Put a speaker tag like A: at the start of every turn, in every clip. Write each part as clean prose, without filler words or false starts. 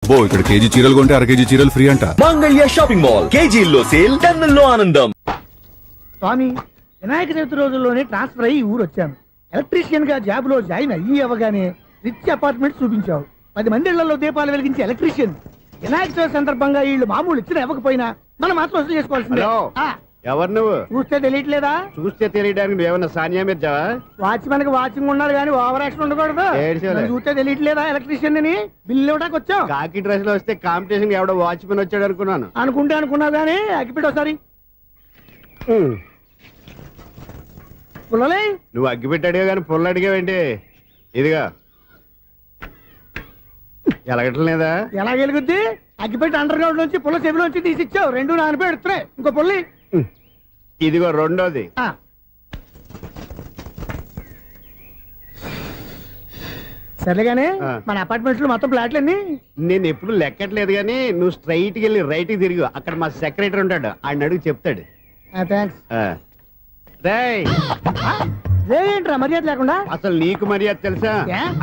A: అబ్బో ఇక్కడ కేజీ చీరలు కొంటే అర కేజీ చీరలు ఫ్రీ అంట.
B: మంగళ్య షాపింగ్ మాల్, కేజీల్లో సేల్, టన్నుల్లో ఆనందం.
C: స్వామి, వినాయక చవితి రోజుల్లోనే ట్రాన్స్ఫర్ అయ్యి ఊరు వచ్చాను. ఎలక్ట్రీషియన్ గా జాబ్ లో జాయిన్ అయ్యి అవగానే రిచ్ అపార్ట్మెంట్ చూపించావు. 10 మంది ఇళ్లలో దీపాలు వెలిగించే ఎలక్ట్రీషియన్. వినాయక చవితి సందర్భంగా వీళ్ళు మామూలు ఇచ్చిన ఇవ్వకపోయినా మనం మాత్రం వసూలు చేసుకోవాల్సిందే.
D: ఎవరు నువ్వు?
C: చూస్తే తెలియట్లేదా?
D: చూస్తే తెలియడానికి నువ్వేమన్నా సానియా మీర్జావా?
C: వాచ్మెన్ కి వాచింగ్ ఉండాలి కానీ ఓవర్ యాక్షన్ ఉండకూడదు. చూస్తే తెలియట్లేదా ఎలక్ట్రీషియన్ అని? బిల్లు ఇవ్వడానికి వచ్చావు.
D: కాకి డ్రెస్ లో వస్తే కాంపిటీషన్ ఎవడో వాచ్మెన్ వచ్చాడు అనుకున్నాను.
C: అనుకున్నావు కానీ అగ్గిపెట్టి ఒకసారి. పుల్లలే,
D: నువ్వు అగ్గిపెట్టి అడిగా కానీ పుల్ల అడిగావేంటి? ఇదిగా ఎలగట్లేదా?
C: ఎలా వెలుగుద్ది? అగ్గిపెట్టి అండర్ గ్రౌండ్ నుంచి పుల్ల చెవిలోంచి తీసిచ్చావు. 2 నానిపోయి ఎడుతున్నాయి. ఇంకో పుల్లి.
D: ఇదిగో రెండోది.
C: సరేగానే మన అపార్ట్మెంట్స్ లో మొత్తం ఫ్లాట్లు అన్ని
D: నేను ఎప్పుడు లెక్కట్లేదు కానీ నువ్వు స్ట్రైట్ కి వెళ్ళి రైట్ కి తిరిగి అక్కడ మా సెక్రటరీ ఉంటాడు, ఆయన అడుగు చెప్తాడు.
C: థ్యాంక్స్.
D: రేయ్,
C: ఏంట్రా మర్యాద లేకుండా?
D: అసలు నీకు మర్యాద తెలుసా?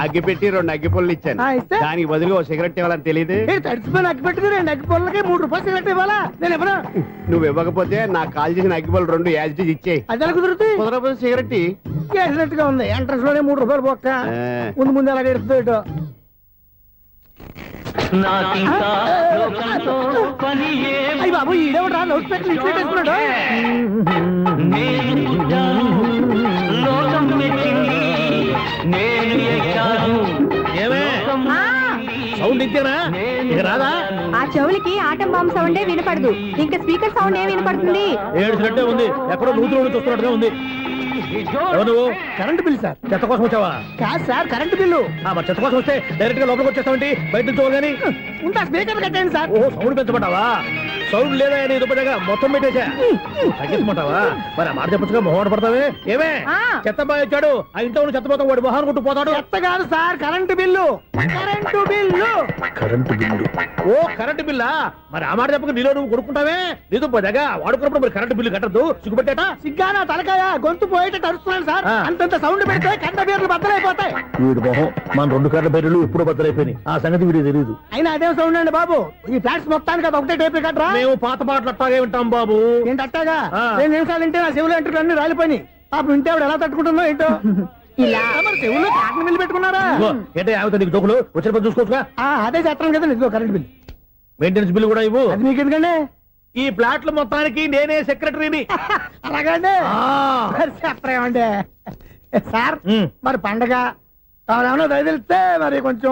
D: అగ్గి పెట్టి 2 అగ్గి పొల్లు ఇచ్చాను, దానికి బదులుగా 1 సిగరెట్ ఇవ్వాలని తెలియదు.
C: తడిచిపోయిన అగ్గి పెట్టుకుని 2 అగ్గి పొల్లకి 3 రూపాయలు సిగరెట్ ఇవ్వాలా? నేను ఇవ్వను.
D: నువ్వు ఇవ్వకపోతే నాకు కాల్ చేసిన అగ్గి పొల్లు 2 యాజిటీస్ ఇచ్చేయి.
C: అది ఎలా కుదురుతుంది?
D: కుదరపోతే సిగరెట్
C: చేసినట్టుగా ఉంది. ఎంట్రన్స్ లోనే 3 రూపాయలు పోక్క. ముందు ఎలా ఎడుతుంది ఇటు. అయ్యి బాబు, ఈడేవడా లౌడ్ స్పీకర్ ఇంట్లో పెట్టేసుకున్నాడు?
D: సౌండ్ ఇంతేనా? ఇక రాదా?
E: ఆ చెవులకి ఆటం బాంబు సౌండే వినపడదు, ఇంకా స్పీకర్ సౌండ్ ఏ వినపడుతుంది?
D: ఏడుసినట్టే ఉంది, ఎక్కడో నూతులు చూస్తున్నట్టుగా ఉంది.
C: Current bill sir.
D: చెత్త కోసం వచ్చావా?
C: కాదు సార్, కరెంట్ బిల్లు.
D: మరి చెత్త కోసం వస్తే డైరెక్ట్ గా లోపలికి వచ్చేస్తావంటి? బయట నుంచి కానీ
C: ఉంటా. స్పీకర్ కట్టండి సార్.
D: ఓ, సౌండ్ పెంచమంటావా? సౌండ్ లేదా అని దుబ్బగా మొత్తం పెట్టేసా. తగ్గించమంటావా? మరి ఆ మాట చెప్పచ్చుగా, మొహం పడతావే. ఏమే చెత్త బాగా ఇచ్చాడు, ఆ ఇంట్లో ఉన్న చెత్త పోతాం, వాడు మొహాన్ని కొట్టు పోతాడు.
C: చెత్త కాదు sir, current bill. Current bill.
D: Oh, current బిల్లా? మరి ఆ మాట చెప్పక నీలో నువ్వు కొడుకుంటావే. నీతో పోదాగా వాడుకున్నప్పుడు మరి కరెంట్ బిల్లు కట్టద్దు. సిగ్గుపెట్టేట?
C: సిగ్గానా తలకాయ? గొంతు పోయేటట్టు అరుస్తున్నాను సార్. అంతంత సౌండ్ పెడితే కంట బీర్లు బద్దలైపోతాయి.
D: వీడి మొహం మన 2 కర్ర బీర్లు ఇప్పుడు బద్దలైపోయినాయి. ఆ సంగతి వీడికి తెలియదు.
C: అయినా అదే సౌండ్ అండి బాబు. ఈ ఫ్లాట్స్ మొత్తానికి అది ఒకటే టైప్ కట్టరా?
D: మేము పాత పాటలు అట్టాగే వింటాం బాబు.
C: ఏంటి అట్టాగా? 2 నిమిషాలు వింటే నా చెవులు ఎంటర్ అన్ని రాలిపోయినాయి. పాపం వింటే ఆవిడ ఎలా తట్టుకుంటుందో ఏంటో. ఇలా మరి చెవుల్లో కాటన్ బిల్లు పెట్టుకున్నారా?
D: ఏంటే ఆమెతో నీకు దోకులు వచ్చిన పని చూసుకోవచ్చుగా.
C: అదే చేస్తాను కదా. ఇదిగో కరెంట్ బిల్.
D: మెయింటెనెన్స్ బిల్లు కూడా ఇవ్వు.
C: అది మీకు ఎందుకండి?
D: ఈ ప్లాట్ల మొత్తానికి నేనే సెక్రటరీని.
C: అలాగండి. చెప్పరేమండి సార్. మరి పండగ ఏమన్నా దయదలిస్తే మరి కొంచెం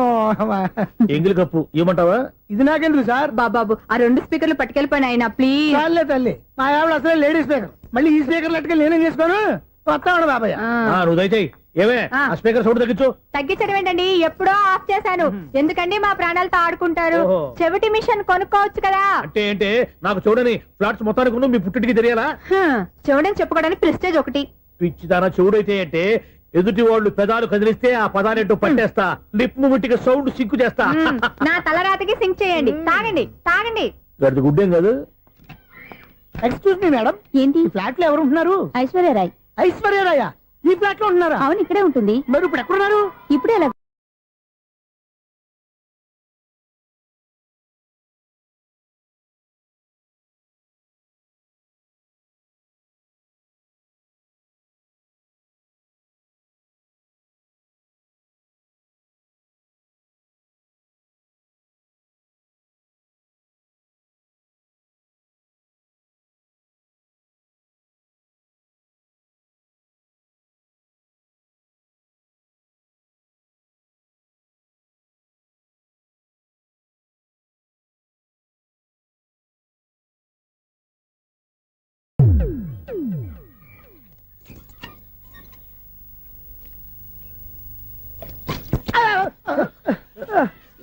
D: ఎంగిలి కప్పు ఇవ్వమంటావా?
C: ఇది నాకెందుకు సార్?
E: బాబాబు, ఆ 2 స్పీకర్లు పట్టుకెళ్ళిపోయిన ఆయన ప్లీజ్.
C: చాలే తల్లి, మా ఆవిడ అసలే లేడీ స్పీకర్. మళ్ళీ ఈ స్పీకర్లు అట్టుకెళ్ళి నేనేం చేసుకోను? వస్తాడు బాబాయ్.
D: నువ్వు దయచేయి. ఏమే ఆ స్పీకర్ సౌండ్ తగ్గించు.
E: తగ్గించడం ఏంటండి, ఎప్పుడో ఆఫ్ చేశాను. ఎందుకండి మా ప్రాణాలతో ఆడుకుంటారు? చెవిటి మిషన్ కొనుక్కోవచ్చు కదా.
D: అంటే ఏంటే నాకు చూడని ఫ్లాట్స్ మొత్తానికి మీ పుట్టింటికి తెలియాలా?
E: చెవుడని చెప్పుకోవడానికి ప్రెస్టేజ్ ఒకటి.
D: పిచ్చిదానా చెవుడైతే అంటే ఎదుటి వాళ్ళు పెదాలు కదిలిస్తే ఆ పదాలేంటో పట్టేస్తా. లిప్ ముట్టికి సౌండ్ సింకు చేస్తా.
E: నా తలరాతకి సింక్ చేయండి. తాగండి తాగండి.
D: గడిది గుడ్డేం కాదు.
C: ఎక్స్క్యూజ్ మీ మేడం,
E: ఏంటి?
C: ఫ్లాట్ లో ఎవరు ఉంటున్నారు?
E: ఐశ్వర్యరాయ్.
C: ఐశ్వర్యరాయ ఈ ఫ్లాట్ లో ఉంటున్నారా?
E: అవును, ఇక్కడే ఉంటుంది.
C: మరి ఇప్పుడు ఎక్కడున్నారు?
E: ఇప్పుడే ఎలా?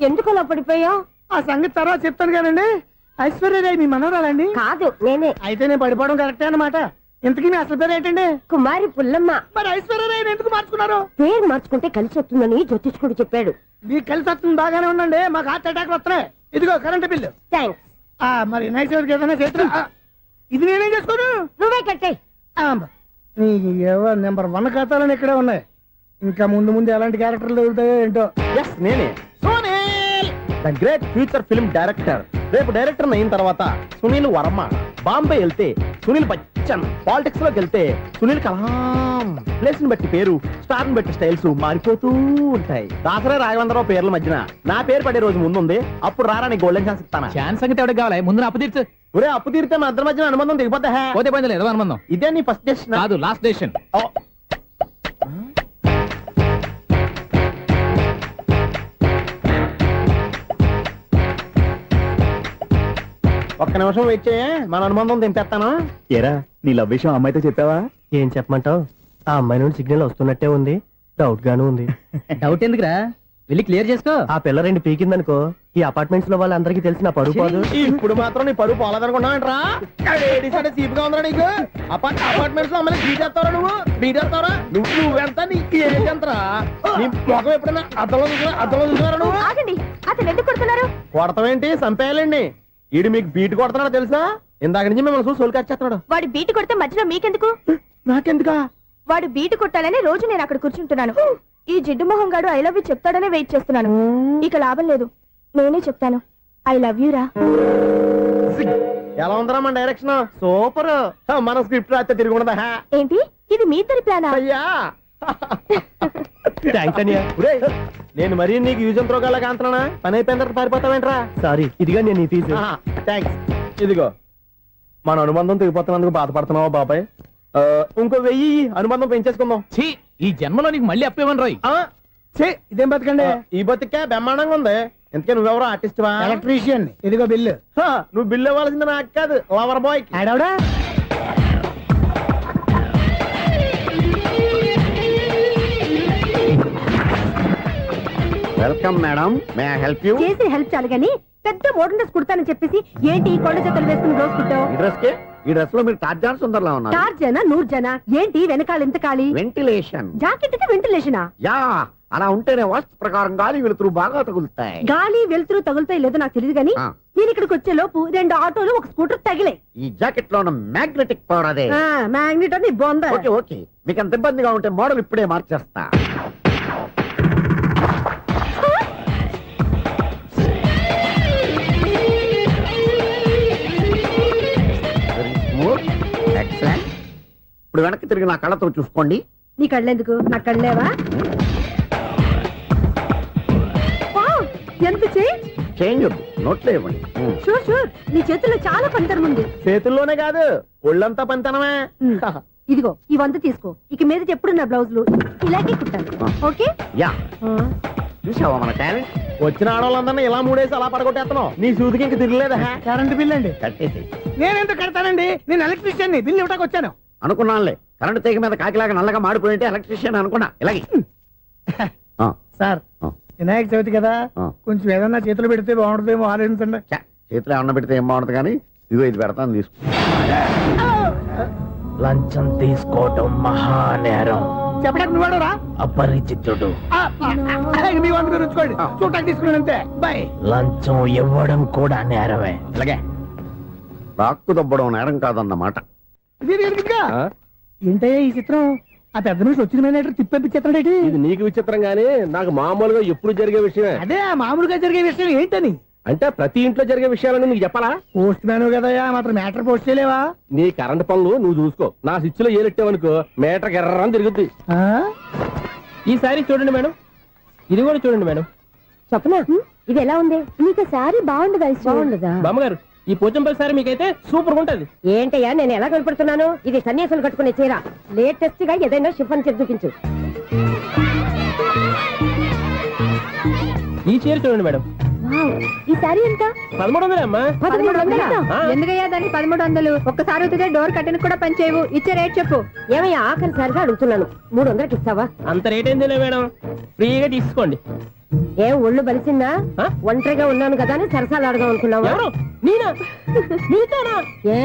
E: ఎందుకు అలా పడిపోయావు?
C: ఆ సంగతి తర్వాత చెప్తాను కదండి. ఐశ్వర్యరాయ్ మీ మనవరాలండి?
E: కాదు, నేనే.
C: అయితే నేను పడిపోవడం కరెక్టే అన్నమాట. ఇంతకీ మీ అసలు పేరు ఏంటండి?
E: కుమారి పుల్లమ్మ.
C: మరి ఐశ్వర్యరాయ్ ఎందుకు మార్చుకున్నారు?
E: పేరు మార్చుకుంటే కలిసి వస్తుందని జ్యోతిష్కుడు చెప్పాడు.
C: మీకు కలిసి వస్తుంది, బాగానే ఉండండి. మాకు హార్ట్ అటాక్ వస్తున్నాయి. ఇదిగో కరెంట్ బిల్లు.
E: థ్యాంక్స్.
C: మరి నైట్ ఏదైనా చేస్తా. ఇది నేనేం చేసుకోను?
E: నువ్వే కట్టే.
C: నెంబర్ 1 ఖాతాలని ఇక్కడే ఉన్నాయి. ఇంకా ముందు ముందు ఎలాంటి క్యారెక్టర్లు దొరుకుతాయో ఏంటో.
D: నేనే. The great future film director. రేపు డైరెక్టర్ అయిన తర్వాత సునీల్ వర్మ. బాంబే వెళ్తే సునీల్ బచ్చన్. పాలిటిక్స్ లోకి వెళ్తే సునీల్ కలాం. ప్లేస్ ని బట్టి పేరు, స్టార్ ని బట్టి స్టైల్స్ మారిపోతూ ఉంటాయి. దాసరా రాఘవేంద్రరావు పేర్ల మధ్యన నా పేరు పడే రోజు ముందుంది. అప్పుడు రారా నీ గోల్డెన్ ఛాన్స్ ఇస్తానా.
F: ఛాన్స్ సంగతి ఎవరికి కావాలి, ముందు అప్పు తీర్చు.
D: ఒరే అప్పు తీరితే మన ఇద్దరి మధ్యన అనుబంధం దిగిపోతా.
F: పోతే పోయింది లేదు అనుబంధం.
D: ఇదే నీ ఫస్ట్ డెస్టినేషన్
F: కాదు, లాస్ట్ డెసిషన్.
D: ఒక్క నిమిషం వెయిట్ చేయ, మన అనుబంధం దింపేస్తాను.
G: ఏరా నీ లవ్ విషయం అమ్మాయితో చెప్పావా?
D: ఏం చెప్పమంటావు? ఆ అమ్మాయి నుండి సిగ్నల్ వస్తున్నట్టే ఉంది, డౌట్ గాను ఉంది.
F: డౌట్ ఎందుకురా, వెళ్ళి క్లియర్ చేసుకో.
D: ఆ పిల్ల రెండు పీకిందనుకో, ఈ అపార్ట్మెంట్స్ లో వాళ్ళందరికీ తెలిసిన పరుగు పోదు. ఇప్పుడు మాత్రం నీ పరుగు పోలేదనుకున్నావేంట్రా? సీపుగా ఉందా నీకు? అపార్ట్మెంట్స్ లో అమ్మని బీటేస్తారా నువ్వు? బీటేస్తారా నువ్వెంత? నీకు ఏంటంతరా? నీ ముఖం ఎప్పుడైనా అర్థంలో చూసారా నువ్వు?
E: ఆగండి, అతను ఎందుకు కొడుతున్నారు?
D: కొడతావేంటి? చంపేయాలండి. ఈడు మీకు బీట్ కొడుతున్నాడు తెలుసా? ఇందాక నుంచి మిమ్మల్ని చూసి సోల్ కచ్చేస్తున్నాడు.
E: వాడు బీటు కొడితే మధ్యలో మీకెందుకు?
D: నాకెందుకా?
E: వాడు బీటు కొట్టాలని రోజు నేను అక్కడ కూర్చుంటున్నాను. ఈ జిడ్డు మొహం గాడు ఐ లవ్ యూ చెప్తాడనే వెయిట్ చేస్తున్నాను. ఇక లాభం లేదు, నేనే చెప్తాను ఐ లవ్ యూ రా.
D: ఎలా ఉందరా మన డైరెక్షన్? సూపర్. మన స్క్రిప్ట్ రాస్తే తిరిగి ఉండదా?
E: ఏంటి ఇది మీ ఇద్దరి ప్లానా?
D: అయ్యా ఒరేయ్, నేను మరీ నీకు యూజ్ ఎంతో గల కాంతనా? పని అయిపోయిన తర్వాత పారిపోతావేంట్రా? సారీ, ఇదిగా నేను ఫీజు. థ్యాంక్స్. ఇదిగో మన అనుబంధం తెగిపోతున్నందుకు బాధపడుతున్నావా బాబాయ్? ఇంకో 1000 అనుబంధం పెంచేసుకుందాం.
F: ఛీ, ఈ జన్మలో నీకు మళ్ళీ అప్పు ఇవ్వను రోయ్.
C: ఇదేం బతకండి?
D: ఈ బతికే బ్రహ్మాండంగా ఉంది. ఎందుకే నువ్వెవరో ఆర్టిస్ట్ వా?
C: ఎలక్ట్రీషియన్. ఇదిగో బిల్లు.
D: నువ్వు బిల్లు ఇవ్వాల్సింది నాకు కాదు, లవర్ బాయ్.
C: ఆడవడా?
D: Welcome madam, may I help you?
E: చేసి హెల్ప్ చాలు గాని పెద్ద మోడల్ డ్రెస్ కుడతానని చెప్పేసి ఏంటి ఈ కొండ జతలు వేసుకుని రోజు కుట్టావు?
D: ఈ డ్రెస్ లో మీరు టార్జాన్ సుందర్లా ఉన్నారు.
E: 4 జన 100 జన ఏంటి వెనకాల ఎంత ఖాళీ?
D: వెంటిలేషన్.
E: జాకెట్ కి వెంటిలేషనా?
D: యా, అలా ఉంటేనే వాస్తు ప్రకారం గాలి వెలుతురు బాగా తగులుతాయి.
E: గాలి వెలుతురు తగులుతాయి లేదో నాకు తెలియదు గాని నేను ఇక్కడికి వచ్చే లోపు 2 ఆటోలు 1 స్కూటర్ తగిలే.
D: ఈ జాకెట్ లో ఉన్న మ్యాగ్నెటిక్ పవర్ అదే.
E: మ్యాగ్నెట్ అని బొంద.
D: ఓకే ఓకే, మీకు అంత ఇబ్బందిగా ఉంటే మోడల్ ఇప్పుడే మార్చేస్తా. ఎక్సలెంట్. ఇప్పుడు వెనక్కి తిరిగి నా కళ్ళతో చూసుకోండి.
E: నీ కళ్ళెందుకు, నా కళ్ళేవా? వావ్, ఎంత చేంజ్.
D: చేంజ్ వద్దు, నోట్లో ఇవ్వండి.
E: షూర్ షూర్, నీ చేతుల్లో చాలా పంతరం ఉంది.
D: చేతుల్లోనే కాదు, ఒళ్ళంతా పంతనమే.
E: ఇదిగో ఈ 100 తీసుకో. ఇక మీద ఎప్పుడు నా బ్లౌజులు ఇలాగే కుట్టాను. ఓకే?
D: యా, చూసావా మన టాలెంట్? వచ్చిన ఆడవాళ్ళందరినీ ఇలా మూడేసి అలా పడగొట్టేస్తున్నావు. నీ సూదికి ఇంక తిరగలేదా?
C: కరెంట్ బిల్ అండి.
D: కట్టేసి.
C: నేనెందుకు కడతానండి? నేను ఎలక్ట్రీషియన్. బిల్లు ఇవ్వడానికి వచ్చాను.
D: అనుకున్నానులే, కరెంట్ తీగ మీద కాకిలాగా నల్లగా మాడిపోయింటే ఎలక్ట్రీషియన్ అనుకున్నా. ఇలాగే
C: సార్, వినాయక చవితి కదా, కొంచెం ఏదన్నా చేతులు పెడితే బాగుంటుందేమో ఆలోచించండి.
D: చేతిలో ఏమన్నా పెడితే ఏం బాగుంటుంది కానీ ఇదిగో ఇది పెడతాను, తీసుకో. లంచం తీసుకోవటం మహానేరం.
C: చెప్పడానికి నువ్వాడరా?
D: అపరిచితుడు.
C: మీ వంట మీరు ఉంచుకోండి, చూడటానికి తీసుకున్నాను అంతే. బాయ్.
D: లంచం ఇవ్వడం కూడా నేరమే. అలాగే రాక్కు దబ్బడం నేరం కాదన్నమాట.
C: ఏంటయ్యా ఈ చిత్రం? ఆ పెద్ద నుంచి వచ్చిన మేనేటర్ తిప్పించేస్తాడేటి?
D: ఇది నీకు విచిత్రం గానీ నాకు మామూలుగా ఎప్పుడు జరిగే విషయమే.
C: అదే మామూలుగా జరిగే విషయం ఏంటని?
D: అంటే ప్రతి ఇంట్లో జరిగే విషయాలను నీకు చెప్పాలా?
C: పోస్ట్ మ్యాన్ కదయ్యా, మాత్రం మ్యాటర్ పోస్ట్ చేయలేవా?
D: నీ కరెంట్ పనులు నువ్వు చూసుకో. నా స్విచ్ లో ఏలెట్టావనుకో మీటర్ ఎర్రని తిరుగుద్ది.
F: ఈసారి చూడండి మేడం, ఇది కూడా చూడండి మేడం.
E: చెప్పనా, ఇది ఎలా ఉంది? నీకు సారీ బాగుండదా? బాగుండదా?
F: బామ్మగారు, ఈ పోచంపల్లి సారీ మీకైతే సూపర్ ఉంటది.
E: ఏంటయ్యా నేను ఎలా కనపడుతున్నాను? ఇది సన్యాసులు కట్టుకునే చీర. లేటెస్ట్ గా ఏదైనా షిఫన్ చేసి చూపించు.
F: ఈ చీర చూడండి మేడం.
E: ఈ సారీ ఎంత?
F: 1300 అమ్మా.
E: 1300? ఎందుకయ్యా దాన్ని 1300? ఒక్కసారి అవుతుందే డోర్ కట్టిన కూడా పని చేయవు. ఇచ్చే రేట్ చెప్పు. ఏమయ్యా ఆఖరిసారిగా అడుగుతున్నాను, 300కి ఇస్తావా?
F: అంత రేట్ ఏందిలే మేడం, ఫ్రీగా తీసుకోండి.
E: ఏం ఒళ్ళు బలిసిందా? ఒంటరిగా ఉన్నాను కదా అని సరసాలు అడగా అనుకున్నావా?
F: ఎవరు? నేనా? నీతోనా?
E: ఏ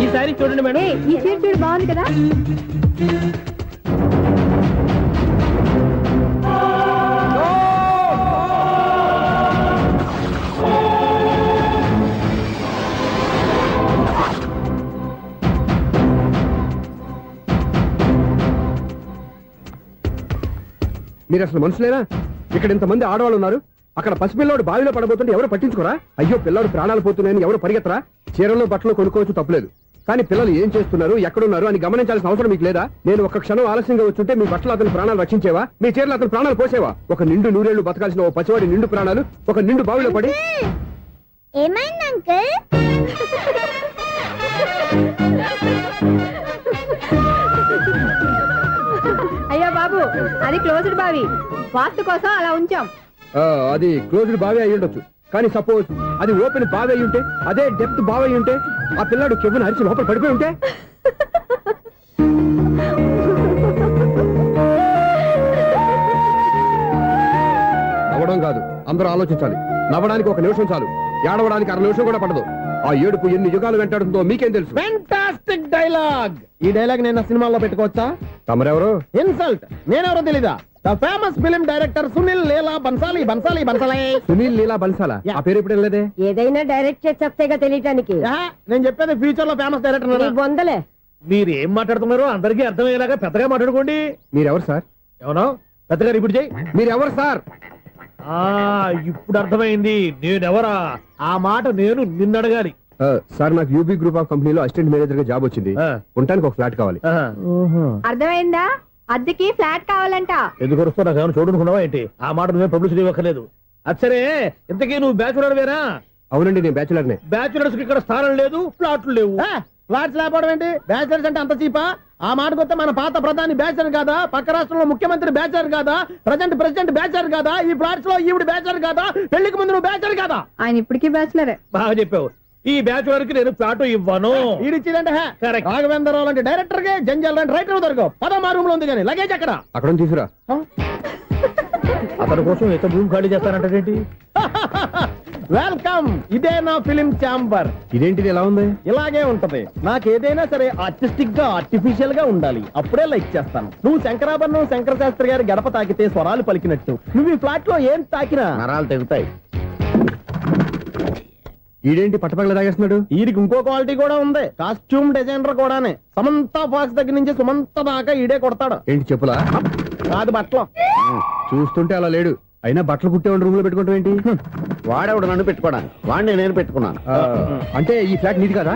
F: ఈ సారీ చూడండి మేడం.
E: ఈ చీర చూడు, బాగుంది కదా?
H: మీరు అసలు మనుషులేనా? ఇక్కడ ఇంతమంది ఆడవాళ్ళు ఉన్నారు, అక్కడ పసిపిల్లాడు బావిలో పడబోతుంటే ఎవరు పట్టించుకోరా? అయ్యో పిల్లాడు ప్రాణాలు పోతున్నాయని ఎవరు పరిగెత్తరా? చీరలు బట్టలు కొనుక్కోవచ్చు, తప్పులేదు. కానీ పిల్లలు ఏం చేస్తున్నారు, ఎక్కడున్నారు అని గమనించాల్సిన అవసరం మీకు లేదా? నేను ఒక్క క్షణం ఆలస్యంగా వచ్చుంటే మీ బట్టలు అతని ప్రాణాలు రక్షించేవా? మీ చీరలు అతని ప్రాణాలు పోసేవా? ఒక నిండు నూరేళ్లు బతకాల్సిన ఓ పసివాడి నిండు ప్రాణాలు ఒక నిండు బావిలో పడి.
E: ఏమైంది అంకుల్?
I: అయ్యో బాబు, అది క్లోజ్డ్ బావి, వాస్తు కోసం అలా ఉంచాం.
H: అది క్లోజ్డ్ బావి అయి ఉండొచ్చు, కానీ సపోజ్ అది ఓపెన్ బావి అయి ఉంటే, అదే డెప్త్ బావి అయి ఉంటే, ఆ పిల్లాడు కెవ్వును అరిచి లోపల పడిపోయి ఉంటే? నవ్వడం కాదు, అందరూ ఆలోచించాలి. నవ్వడానికి ఒక నిమిషం చాలు, ఏడవడానికి 1/2 నిమిషం కూడా పడదు. ఆ ఏడుపు ఎన్ని యుగాలు వెంటాడుతుందో మీకేం తెలుసు?
D: Fantastic dialogue. ఈ డైలాగ్ నేను నా సినిమాలో పెట్టుకోవచ్చా?
H: తమరెవరు?
D: ఇన్సల్ట్. నేనెవరో తెలీదా? The famous film director Sunil Leela Bansali. Bansali Bansali
H: Sunil Leela బన్సాలా? ఆ పేరు ఇప్పుడు లేదే.
I: ఏదైనా డైరెక్ట్ చేసి వస్తేగా తెలియటానికి.
D: నేను చెప్పేది ఫ్యూచర్ లో ఫేమస్ డైరెక్టర్.
I: బొందలే.
C: మీరు ఏం మాట్లాడుతున్నారో అందరికీ అర్థమయ్యేలాగా పెద్దగా మాట్లాడుకోండి.
H: మీరెవరు సార్?
C: ఎవరో పెద్దగా రిపీట్ చేయి.
H: మీరెవరు సార్?
C: ఇప్పుడు అర్థమైంది నేనెవరా. ఆ మాట నేను నిన్ను అడగాలి.
H: సార్, నాకు యూబీ గ్రూప్ ఆఫ్ కంపెనీలో అసిస్టెంట్ మేనేజర్ గా జాబ్ వచ్చింది. ఉండటానికి ఒక ఫ్లాట్ కావాలి.
I: అర్థమైందా? అద్దెకి ఫ్లాట్ కావాలంట.
C: ఎందుకు వస్తావు? నాకు ఏమైనా చూడనుకున్నావా ఏంటి? ఆ మాట నువ్వే పబ్లిసిటీ ఇవ్వక్కర్లేదు. అచ్చరే, ఇంతకీ నువ్వు బ్యాచులర్ వేరా?
H: అవునండి, నేను బ్యాచులర్నే.
C: బ్యాచులర్స్ కి ఇక్కడ స్థానం లేదు, ప్లాట్లు లేవు.
D: ఫ్లాట్స్ లేకపోవడం ఏంటి? బ్యాచిలర్స్ అంటే అంత చీపా? ఆ మాటకొస్తే మన పాత ప్రధాని బ్యాచర్ కాదా? పక్క రాష్ట్రంలో ముఖ్యమంత్రి బ్యాచర్ కాదా? ప్రెసిడెంట్ బ్యాచర్ కాదా? ఈ ఫ్లాట్స్ లో ఈవిడ బ్యాచర్ కాదా? పెళ్లికి ముందు నువ్వు బ్యాచర్ కాదా?
I: ఆయన ఇప్పటికీ బ్యాచులరే.
C: బాగా చెప్పావు. ఈ బ్యాచులర్ కి నేను ఫ్లాట్ ఇవ్వను.
D: ఈడిచ్చిందంటే రాఘవేంద్రరావు లాంటి డైరెక్టర్ కి, జంజాల్ లాంటి రైటర్ దొరకవు. పదమా రూమ్ లో ఉంది కానీ లగేజ్ అక్కడ.
H: అక్కడ తీసుకురా.
C: అతని కోసం ఎంత భూమి ఖాళీ చేస్తానంటే
D: వెల్కమ్. ఇదే నా ఫిలిం ఛాంబర్.
H: ఇదేంటిది ఎలా ఉంది?
D: ఇలాగే ఉంటది. నాకు ఏదైనా సరే ఆర్టిస్టిక్ గా, ఆర్టిఫిషియల్ గా ఉండాలి. అప్పుడే లైక్ చేస్తాను. నువ్వు శంకరాభరణం శంకర శాస్త్రి గారి గడప తాకితే స్వరాలు పలికినట్టు నువ్వు ఈ ఫ్లాట్ లో ఏం తాకినా నరాలు తెగుతాయి.
H: ఈడేంటి పట్టపగల తాగేస్తున్నాడు?
D: వీరికి ఇంకో క్వాలిటీ కూడా ఉంది. కాస్ట్యూమ్ డిజైనర్ కూడానే. సమంత ఫాక్స్ దగ్గర నుంచి సుమంత దాకా ఈడే కొడతాడు.
H: ఏంటి చెప్పులా?
D: కాదు బట్టలు.
H: చూస్తుంటే అలా లేడు. అయినా బట్టలు కుట్టేవాడి రూమ్ లో పెట్టుకోవడం ఏంటి?
D: వాడేవాడు నన్ను పెట్టుకోవడానికి, వాడిని నేను పెట్టుకున్నాను.
H: అంటే ఈ ఫ్లాట్ నీది కదా?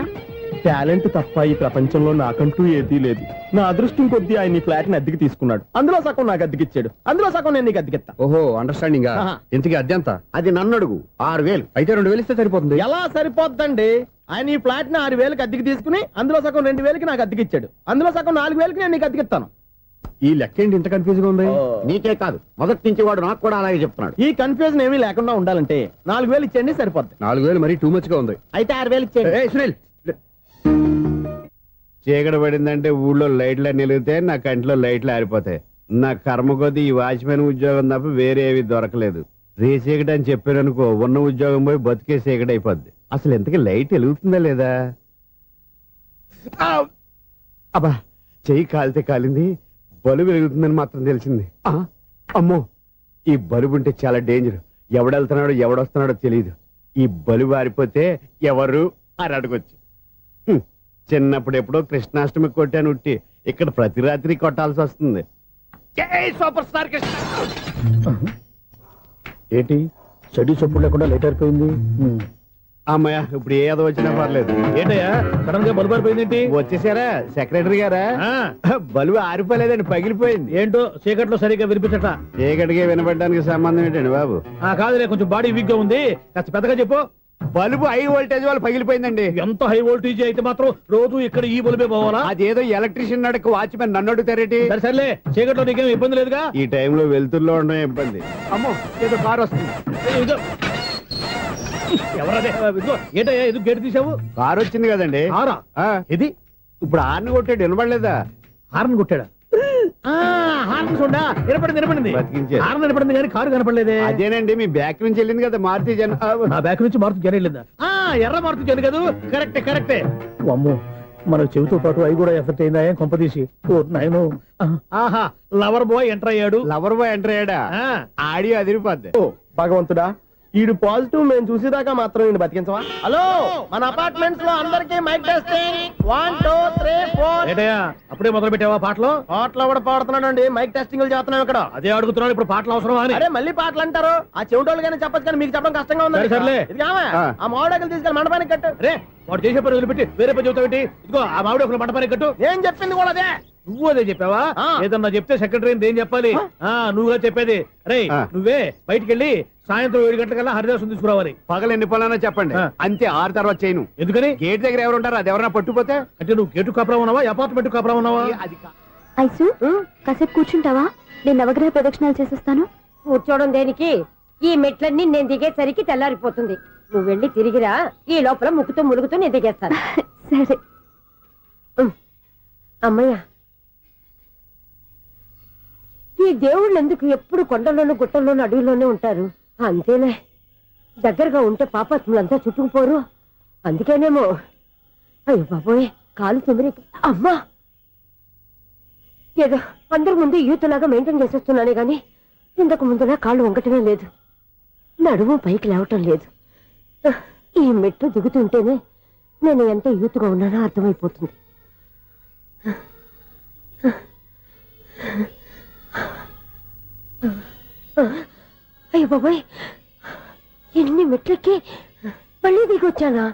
D: టాలెంట్ తప్ప ఈ ప్రపంచంలో నాకంటూ ఏదీ లేదు. నా అదృష్టం కొద్దీ ఆయన ఈ ఫ్లాట్ ని అద్దెకి తీసుకున్నాడు. అందులో సగం నాకు అద్దెకిచ్చాడు, అందులో సగం నేను నీకు అద్దెకిస్తా.
H: ఓహో, అండర్స్టాండింగ్. ఇంతకీ అద్దె ఎంత?
D: అది నన్ను అడుగు. 6,000.
H: అయితే 2,000 ఇస్తే సరిపోతుంది.
D: ఎలా సరిపోద్దండి? ఆయన ఈ ఫ్లాట్ ని 6,000కి అద్దెకి తీసుకుని అందులో సగం 2,000కి నాకు అద్దెకిచ్చాడు, అందులో సగం 4,000కి నేను నీకు అద్దెకిస్తాను.
H: ఈ లెక్క ఏంటి ఇంత కన్ఫ్యూజ్ గా ఉంది?
D: నీకే కాదు, మొదటి నుంచి వాడు నాకు కూడా అలాగే చెప్తున్నాడు. ఈ కన్ఫ్యూజన్ ఏమీ లేకుండా ఉండాలంటే 4,000 ఇచ్చేయండి, సరిపోద్ది.
H: 4,000 మరీ టూ మచ్ గా ఉంది.
D: అయితే 6,000 ఇచ్చేయండి.
H: సునీల్,
J: చీకటి పడిందంటే ఊళ్ళో లైట్లు నిలిగితే నా కంట్లో లైట్లు ఆరిపోతాయి. నా కర్మ కొద్దీ ఈ వాచ్మెన్ ఉద్యోగం తప్ప వేరే ఏవి దొరకలేదు. రేసీకటి అని చెప్పారనుకో, ఉన్న ఉద్యోగం పోయి బతికే చీకటి అయిపోద్ది. అసలు ఇంతకీ లైట్ వెలుగుతుందా లేదా? అబ్బా, చెయ్యి కాలితే కాలింది, బలుబు వెలుగుతుందని మాత్రం తెలిసింది. అమ్మో, ఈ బలుబు ఉంటే చాలా డేంజర్. ఎవడెళ్తున్నాడో ఎవడొస్తున్నాడో తెలియదు. ఈ బలుబు ఆరిపోతే ఎవరు అని అడగొచ్చు. చిన్నప్పుడు ఎప్పుడో కృష్ణాష్టమి కొట్టాను ఉట్టి, ఇక్కడ ప్రతి రాత్రి కొట్టాల్సి వస్తుంది. Super star Krishna.
C: ఏంటి చెడు చెప్పుడు లేకుండా లేట్ అయిపోయింది?
J: అమ్మయ్య, ఇప్పుడు ఏదో వచ్చినా పర్లేదు.
C: ఏంటయ్యా సడన్ గా బల్బు ఆరిపోయింది?
J: వచ్చేసారా సెక్రటరీ గారా? బలుబు ఆరిపోలేదండి, పగిలిపోయింది.
C: ఏంటో చీకట్లో సరిగ్గా వినిపించట.
J: చీకటికి వినపడడానికి సంబంధం ఏంటండి బాబు?
C: కాదులే, కొంచెం బాడీ వీక్ గా ఉంది, కాస్త పెద్దగా చెప్పు.
J: బల్బు హై వోల్టేజ్ వాళ్ళు పగిలిపోయిందండి.
C: ఎంత హై వోల్టేజ్ అయితే మాత్రం రోజు ఇక్కడ ఈ బల్బే పోవాలా?
J: అదేదో ఎలక్ట్రీషియన్ నడక వాచ్మెన్ నన్ను అడుగుతారేటి?
C: సర్లే, చీకట్లో నీకేం ఇబ్బంది లేదుగా?
J: ఈ టైంలో వెళ్తుల్లో ఉండడం ఇబ్బంది. అమ్మో, ఏదో కారు వస్తుంది.
C: ఎవరదే? ఏంటయ్యా ఎందుకు గేట్ తీసావు?
J: కారు వచ్చింది కదండి.
C: ఆరా ఇది
J: ఇప్పుడు హార్న్ కొట్టాడు, వినపడలేదా?
C: హార్న్ కొట్టాడా? హార్న్ చూడా వినపడింది.
J: బతికించారు.
C: హార్న్ వినపడింది కానీ కారు కనపడలేదే.
J: అదేనండి, మీ బ్యాక్ నుంచి వెళ్ళింది కదా మారుతి జన.
C: నా బ్యాక్ నుంచి మారుతి జన వెళ్ళిందా? ఎర్ర మారుతి జన కదా? కరెక్టే. అమ్మో, మన చెవితో పాటు అవి కూడా ఎఫెక్ట్ అయిందా? ఏం కొంపదీసి? నాయను, ఆహా, లవర్ బాయ్ ఎంటర్ అయ్యాడు.
J: లవర్ బాయ్ ఎంటర్ అయ్యాడా? ఆడియో అదిరిపోద్ది.
D: ఓ భగవంతుడా, ఈడు పాజిటివ్ మేము చూసేదాకా మాత్రం ఈయన బతికించవా? హలో, మన అపార్ట్మెంట్స్ లో అందరికీ మైక్ టెస్టింగ్ 1 2 3 4.
F: అప్పుడే మొదలు పెట్టావా పాటలు?
D: పాటలు కూడా పాడుతున్నాడు అండి, మైక్ టెస్టింగ్ చేస్తున్నాం ఇక్కడ.
F: అదే అడుగుతున్నాడు, ఇప్పుడు పాటలు అవసరమా అని.
D: అరే మళ్ళీ పాటలు అంటారు, ఆ చెవిటోళ్ళు కానీ చెప్పచ్చు కానీ మీకు చెప్పడం కష్టంగా ఉంది.
F: సరే, సర్లే.
D: ఇది ఆమె, ఆ మామిడాకులు తీసుకెళ్ళి మండపానికి కట్టు.
F: అరే వాడు చేసే పని వదిలిపెట్టి వేరే పని చెబుతావేంటి? ఇదిగో ఆ మామిడి ఒకరు మంటపానికి కట్టు.
D: నేను చెప్పింది కూడా అదే.
F: నువ్వు అదే చెప్పావా?
D: ఆ.
F: ఏదన్నా చెప్తే సెక్రటరీ ఏం చెప్పాలి? నువ్వుగా చెప్పేది. రే
J: ఆ.
F: నువ్వే బయటికి వెళ్ళి సాయంత్రం 7 గంటలకల్లా హరిదాసం తీసుకురావాలి.
J: పగలు ఎన్ని పనులన్నా చెప్పండి,
F: ఆ.
J: అంతే 6 తర్వాత చేయను.
F: ఎందుకని?
J: గేట్ దగ్గర ఎవరు ఉంటారు, అది ఎవరన్నా పట్టుపోతే
F: అంటే నువ్వు గేటు కాపురం ఉన్నావా, అపార్ట్మెంట్ కాపురం ఉన్నావా?
J: అది
E: ఐసు కాసేపు కూర్చుంటావా? నేను నవగ్రహ ప్రదక్షిణాలు చేసేస్తాను.
I: కూర్చోవడం దేనికి? ఈ మెట్లన్నీ నేను దిగేసరికి తెల్లారిపోతుంది. నువ్వు వెళ్ళి తిరిగిరా, ఈ లోపల ముక్కుతూ ములుగుతూ నేను దిగేస్తాను.
E: సరే.
I: అమ్మయ్య, ఈ దేవుళ్ళు ఎందుకు ఎప్పుడు కొండల్లోనూ గుట్టల్లోనూ అడవిలోనే ఉంటారు? అంతేలే, దగ్గరగా ఉంటే పాపాత్ములంతా చుట్టుకుపోరు. అందుకేనేమో. అయ్యో బాబోయ్, కాలు తిమిరి. అమ్మా, ఏదో అందరి ముందు యూత్లాగా మెయింటైన్ చేసేస్తున్నానే గాని ఇంతకు ముందులా కాళ్ళు వంకటమే లేదు, నడుము పైకి లేవటం లేదు. ఈ మెట్లు దిగుతుంటేనే నేను ఎంత యూత్గా ఉన్నానో అర్థమైపోతుంది. అయ్యో బాబాయ్, ఎన్ని మెట్లెక్కి మళ్ళీ దిగొచ్చానా?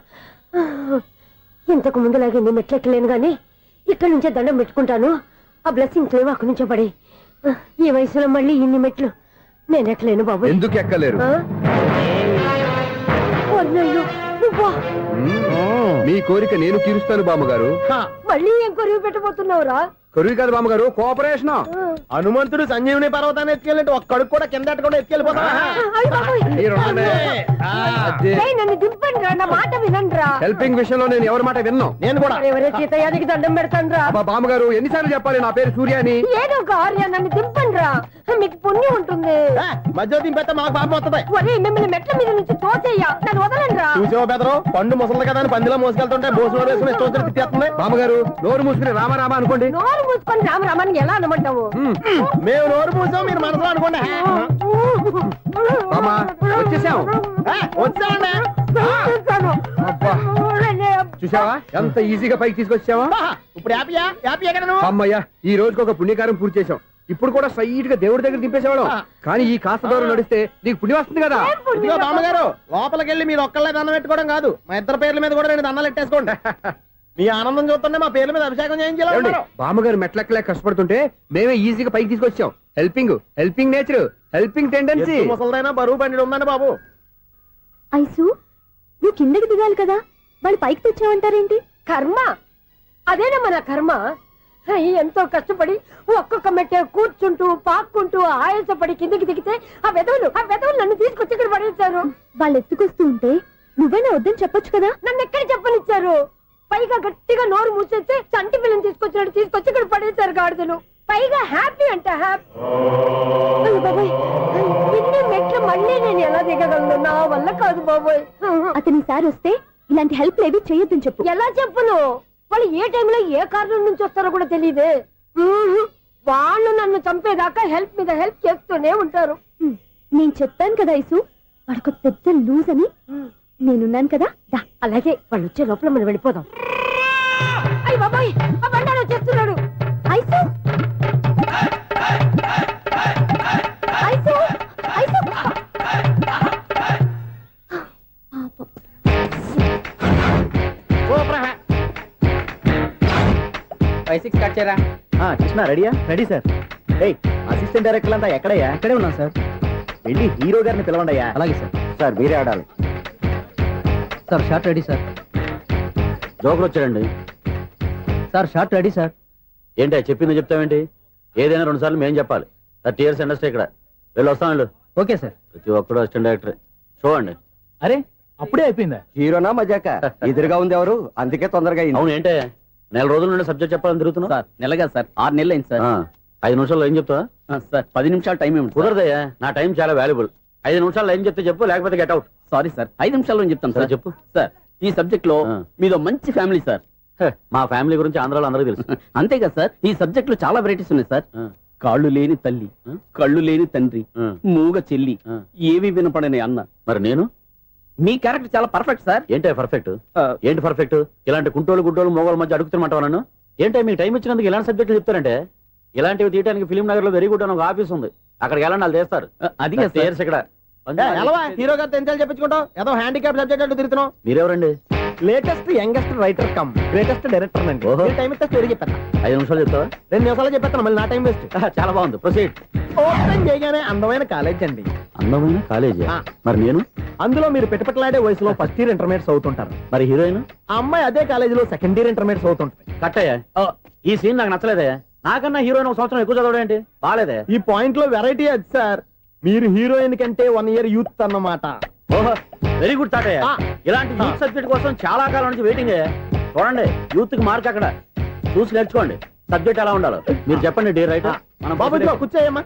I: ఇంతకు ముందులాగే ఎన్ని మెట్లెక్కలేను గాని ఇక్కడి నుంచే దండం పెట్టుకుంటాను. ఆ బ్లెస్సింగ్స్ లేవు అక్కడి నుంచే పడే. ఈ వయసులో మళ్ళీ ఇన్ని మెట్లు నేను ఎక్కలేను బాబు.
H: ఎందుకు ఎక్కలేరు?
I: నువ్వా?
H: మీ కోరిక నేను తీరుస్తాను బామ్మగారు.
I: మళ్ళీ ఏం కొరివి పెట్టబోతున్నావురా?
H: కొరువు కాదు బామ్మగారు, కోఆపరేషన్.
D: హనుమంతుడు సంజీవుని పర్వతాన్ని ఎత్తుకెళ్ళి ఒక్కడికి కూడా కింద ఎట్టకుండా ఎత్తుకెళ్ళిపోతా.
I: అయ్య బాబోయ్. ఏయ్, నన్ను దింపండి రా, నా మాట వినండి రా.
H: హెల్పింగ్ విషయంలో నేను ఎవరి మాట విన్నాను.
D: నేను కూడా.
I: ఎవరే సీతయ్యానికి దండం పెడతాను రా.
H: బామ్మగారు ఎన్నిసార్లు చెప్పాలి నా పేరు సూర్య అని?
I: ఏదో ఒక ఆర్య, నన్ను దింపండి రా, మీకు పుణ్యం ఉంటుంది.
D: మధ్య దింపేస్తే మాకు పాపం వస్తుంది.
I: ఒరే, మిమ్మల్ని మెట్ల మీద నుంచి తోసేయ్యా, నన్ను వదలండి రా.
D: చూసావా బెదరు, పండు ముసలి కదా అని పందిలో మోసుకెళ్తుంటే భోజనం వేసుకుని ఇష్టం తిట్టేస్తుంది.
H: బామ్మగారు నోరు మూసుకుని రామారామా అనుకోండి.
I: నోరు మూసుకొని రామరామాన్ని ఎలా అనమంటావు?
D: మేము నోరు మూసాం, మీరు మనసులో అనుకోండి.
H: బామ్మ వచ్చేసాం.
D: వచ్చామండి.
H: అబ్బా చూసావా ఎంత ఈజీగా పైకి తీసుకొచ్చావా?
D: ఇప్పుడు హ్యాపీయా? హ్యాపీయా కదా నువ్వు?
H: అమ్మయ్యా, ఈ రోజుకి ఒక పుణ్యకారం పూర్తి చేసాం. ఇప్పుడు కూడా స్ట్రైట్ గా దేవుడి దగ్గర దింపేసేవాళ్ళం. కానీ ఈ కాస్త దూరం నడిస్తే నీకు పుణ్యం వస్తుంది కదా.
D: ఇదిగో బామ్మగారు, లోపలికి వెళ్ళి మీరు ఒక్కళ్ళే దండం పెట్టుకోవడం కాదు, మా ఇద్దరు పేర్ల మీద కూడా నేను దండాలు పెట్టేసుకోండి. మీ ఆనందం చూస్తుంటే మా పేర్ల మీద అభిషేకం చేయించాలి.
H: బామ్మగారు మెట్లెక్కలే కష్టపడుతుంటే మేమే ఈజీగా పైకి తీసుకొచ్చాం. Helping nature, helping tendency.
D: ముసలిదైనా బరువు బండి ఉందండి బాబు.
E: ఐసు నువ్వు కిందకి దిగాలి కదా, వాళ్ళు పైకి తెచ్చావంటారేంటి?
I: కర్మ, అదేనమ్మా నా కర్మ. ఎంతో కష్టపడి ఒక్కొక్క మెట్టే కూర్చుంటూ పాక్కుంటూ ఆయాసపడి కిందికి దిగితే ఆ వెధవులు నన్ను తీసుకొచ్చి ఇక్కడ పడేశారు.
E: వాళ్ళు ఎత్తుకొస్తూ ఉంటే నువ్వేనా వద్దని చెప్పొచ్చు కదా.
I: నన్ను ఎక్కడ చెప్పనిచ్చారు? పైగా గట్టిగా నోరు మూసేస్తే చంటి పిల్లని తీసుకొచ్చినట్టు తీసుకొచ్చి ఇక్కడ పడేశారు గాడిదలు. పైగా హ్యాపీ అంటే హ్యాపీ. అయ్య బాబోయ్, ఇన్ని మెట్లు మళ్ళీ నేను ఎలా దిగగలను? నా వల్ల కాదు బాబోయ్.
E: అతని సార్ వస్తే ఇలాంటి హెల్ప్ లేవి చేయొద్దని చెప్పు.
I: ఎలా చెప్పును? వాళ్ళు ఏ టైంలో ఏ కారణం నుంచి వస్తారో కూడా తెలియదే. వాళ్ళు నన్ను చంపేదాకా హెల్ప్ మీద హెల్ప్ చేస్తూనే ఉంటారు.
E: నేను చెప్పాను కదా ఐసు, వాడికి పెద్ద లూజ్ అని. నేనున్నాను కదా, దా.
I: అలాగే, వాళ్ళు వచ్చే లోపల మనం వెళ్ళిపోదాం. అయ్య బాబాయ్, ఆ బండారు వచ్చేస్తున్నాడు.
E: ఐసు ఐసు ఐసు పాపం.
G: కృష్ణ రెడీయా? Ready sir. ఏయ్, అసిస్టెంట్ డైరెక్టర్ అంతా ఎక్కడయ్యా?
F: ఇక్కడే ఉన్నాం సార్.
G: వెళ్ళి హీరో గారిని పిలవండి అయ్యా.
F: అలాగే సార్.
G: సార్ మీరే ఆడాలి.
F: Sir short ready sir.
G: జోకులు వచ్చాడండి.
F: Sir short ready sir.
G: ఏంటి చెప్పింది చెప్తావేంటి? ఏదైనా 2 సార్లు మేము చెప్పాలి. 30 years ఇండస్ట్రీ ఇక్కడ. వెళ్ళి వస్తాం వెళ్ళు.
F: Okay sir.
G: ప్రతి ఒక్కడు అసిస్టెంట్ డైరెక్టర్. చూడండి.
F: అరే అప్పుడే అయిపోయిందా?
D: హీరోనా మజాక? ఎదురుగా ఉంది ఎవరు, అందుకే తొందరగా అయింది.
G: అవును ఏంటే 4 రోజుల నుండి సబ్జెక్ట్ చెప్పాలని తిరుగుతున్నా?
F: సార్ నెలగా సార్, 6 నెలలు అయింది సార్.
G: 5 నిమిషాల్లో ఏం చెప్తా
F: సార్? 10 నిమిషాలు టైం ఏమి
G: కుదరదయ్యా, నా టైం చాలా వాల్యుబుల్. 5 నిమిషాల్లో ఏం చెప్తే చెప్పు, లేకపోతే గెట్ అవుట్.
F: సారీ సార్, 5 నిమిషాల్లో చెప్తాను సార్.
G: చెప్పు
F: సార్, ఈ సబ్జెక్ట్ లో మీదో మంచి ఫ్యామిలీ సార్.
G: మా ఫ్యామిలీ గురించి ఆంధ్రాలో అందరికీ తెలుసు.
F: అంతే కదా సార్, ఈ సబ్జెక్ట్ లో చాలా వెరైటీస్ ఉన్నాయి సార్. కాళ్ళు లేని తల్లి కళ్ళు లేని తండ్రి
G: ఆ.
F: మూగ చెల్లి
G: ఆ.
F: ఏవి వినపడని అన్న.
G: మరి నేను
F: మీ క్యారెక్టర్ చాలా పర్ఫెక్ట్ సార్.
G: ఏంటే పర్ఫెక్ట్ ఏంటి పర్ఫెక్ట్? ఇలాంటి కుంటోలు గుడ్డోలు మోగోళ్ళ మధ్య అడుగుతున్నమాట నన్ను. ఏంటంటే మీకు టైం ఇచ్చినందుకు ఇలాంటి సబ్జెక్టులు చెప్తారంటే, ఇలాంటివి తీయడానికి ఫిలిం నగర్ లో వెరీ గుడ్ అని ఒక ఆఫీస్ ఉంది, అక్కడికి వెళ్ళండి వాళ్ళు చేస్తారు.
F: అది కాదు సార్.
G: Tears ఇక్కడ
D: ఎలవా హీరో గారితో ఎంత చెప్పించుకుంటావు? ఏదో హ్యాండిక్యాప్ సబ్జెక్ట్ అంటూ తిరుగుతున్నావు.
G: మీరెవరండి?
D: Latest youngest writer cum greatest director అండి.
G: ఓహో.
D: టైం ఇస్తే స్టోరీ చెప్పేస్తా.
G: 5 నిమిషాలు చెప్తావా?
D: 2 నిమిషాలు చెప్పేస్తాను, మళ్ళీ నా టైం వేస్ట్.
G: చాలా బాగుంది, ప్రొసీడ్.
D: ఓపెన్ చేయగానే అందమైన కాలేజ్ అండి.
G: అందమైన కాలేజీ.
D: ఆ.
G: మరి నేను?
D: అందులో మీరు పెట్టుపట్లాడే వయసులో ఫస్ట్ ఇయర్ ఇంటర్మీడియట్స్ అవుతుంటారు.
G: మరి హీరోయిన్?
D: ఆ అమ్మాయి అదే కాలేజీలో సెకండ్ ఇయర్ ఇంటర్మీడియట్స్ అవుతుంటది.
G: కట్టయ్యా. ఈ సీన్ నాకు నచ్చలేదే. నాకన్నా హీరోయిన్ ఒక సంవత్సరం ఎక్కువ చదవడం ఏంటి? బాలేదే.
D: ఈ పాయింట్ లో వెరైటీ అది సార్. మీరు హీరోయిన్ కంటే 1 ఇయర్ యూత్ అన్నమాట.
G: ఓహో, వెరీ గుడ్ తాటయ్య.
D: ఆ.
G: ఇలాంటి యూత్ సబ్జెక్ట్ కోసం చాలా కాలం నుంచి వెయిటింగ్. చూడండి, యూత్ కి మార్క్ అక్కడ చూసి నేర్చుకోండి. సబ్జెక్ట్ ఎలా ఉండాలో మీరు చెప్పండి డియర్ రైటర్. మనం
D: బాబు ఇదిగో కూర్చోయమ్మా.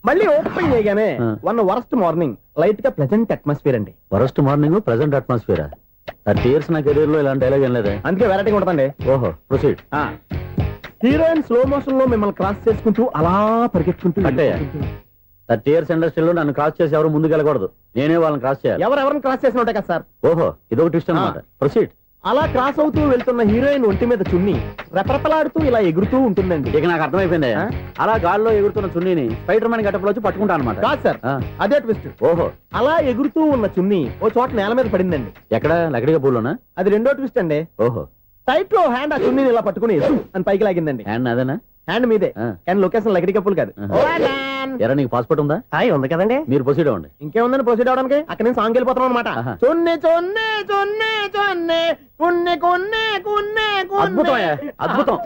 D: మళ్ళీ ఓపెన్ చేయగానే
G: ఆ.
D: 1 వరస్ట్ మార్నింగ్ లైట్ గా ప్లెజెంట్ అట్మాస్ఫియర్ అండి.
G: Worst morning present atmosphere. 30 years నా కెరీర్ లో ఇలాంటి డైలాగ్ ఏం లేదే.
D: అందుకే వెరైటీ ఉంటుందండి.
G: ఓహో, ప్రొసీడ్.
D: హీరోయిన్ స్లో మోషన్ లో మిమ్మల్ని క్రాస్ చేసుకుంటూ అలా పరిగెత్తుకుంటూ
G: కట్టయ్య. 30 years ఇండస్ట్రీలో నన్ను క్రాస్ చేసి ఎవరు ముందుకు వెళ్ళకూడదు, నేనే వాళ్ళని క్రాస్ చేయాలి.
D: ఎవరెవరిని క్రాస్ చేసిన ఉంటాయి కదా సార్.
G: ఓహో, ఇదొక ట్విస్ట్ అన్నమాట. ప్రొసీడ్.
D: అలా క్రాస్ అవుతూ వెళ్తున్న హీరోయిన్ ఒంటి మీద చున్ని రెపరెపలాడుతూ ఇలా ఎగురుతూ ఉంటుందండి.
G: ఇక నాకు అర్థమైపోయింది.
D: ఆ?
G: అలా గాల్లో ఎగురుతున్న చున్నీని స్పైడర్ మ్యాన్ గట్టపులో వచ్చి పట్టుకుంటా అనమాట.
D: కాదు సార్,
G: ఆ.
D: అదే ట్విస్ట్.
G: ఓహో,
D: అలా ఎగురుతూ ఉన్న చున్ని ఓ చోట నేల మీద పడిందండి.
G: ఎక్కడ? లకడిగా పూలోనా?
D: అది రెండో ట్విస్ట్ అండి.
G: ఓహో,
D: టైట్ లో హ్యాండ్ ఆ చున్నీని ఇలా పట్టుకుని "సు" అని పైకి లాగిందండి.
G: అండ్ అదేనా?
D: హ్యాండ్ మీదే,
G: ఆ.
D: కానీ లొకేషన్ లకడి కప్పులు కాదు.
G: ఎరా, నీకు పాస్పోర్ట్ ఉందా?
D: హాయ్ ఉంది కదండి.
G: మీరు ప్రొసీడ్ అవ్వండి.
D: ఇంకేముందని ప్రొసీడ్ అవడానికి? అక్కడ నేను సాంగ్ వెళ్ళిపోతాను అనమాట.
G: ఆహా.
D: చున్ని చున్ని చున్ని చున్ని కున్ని కున్ని కున్ని
G: అద్భుతం అయ్యా, అద్భుతం.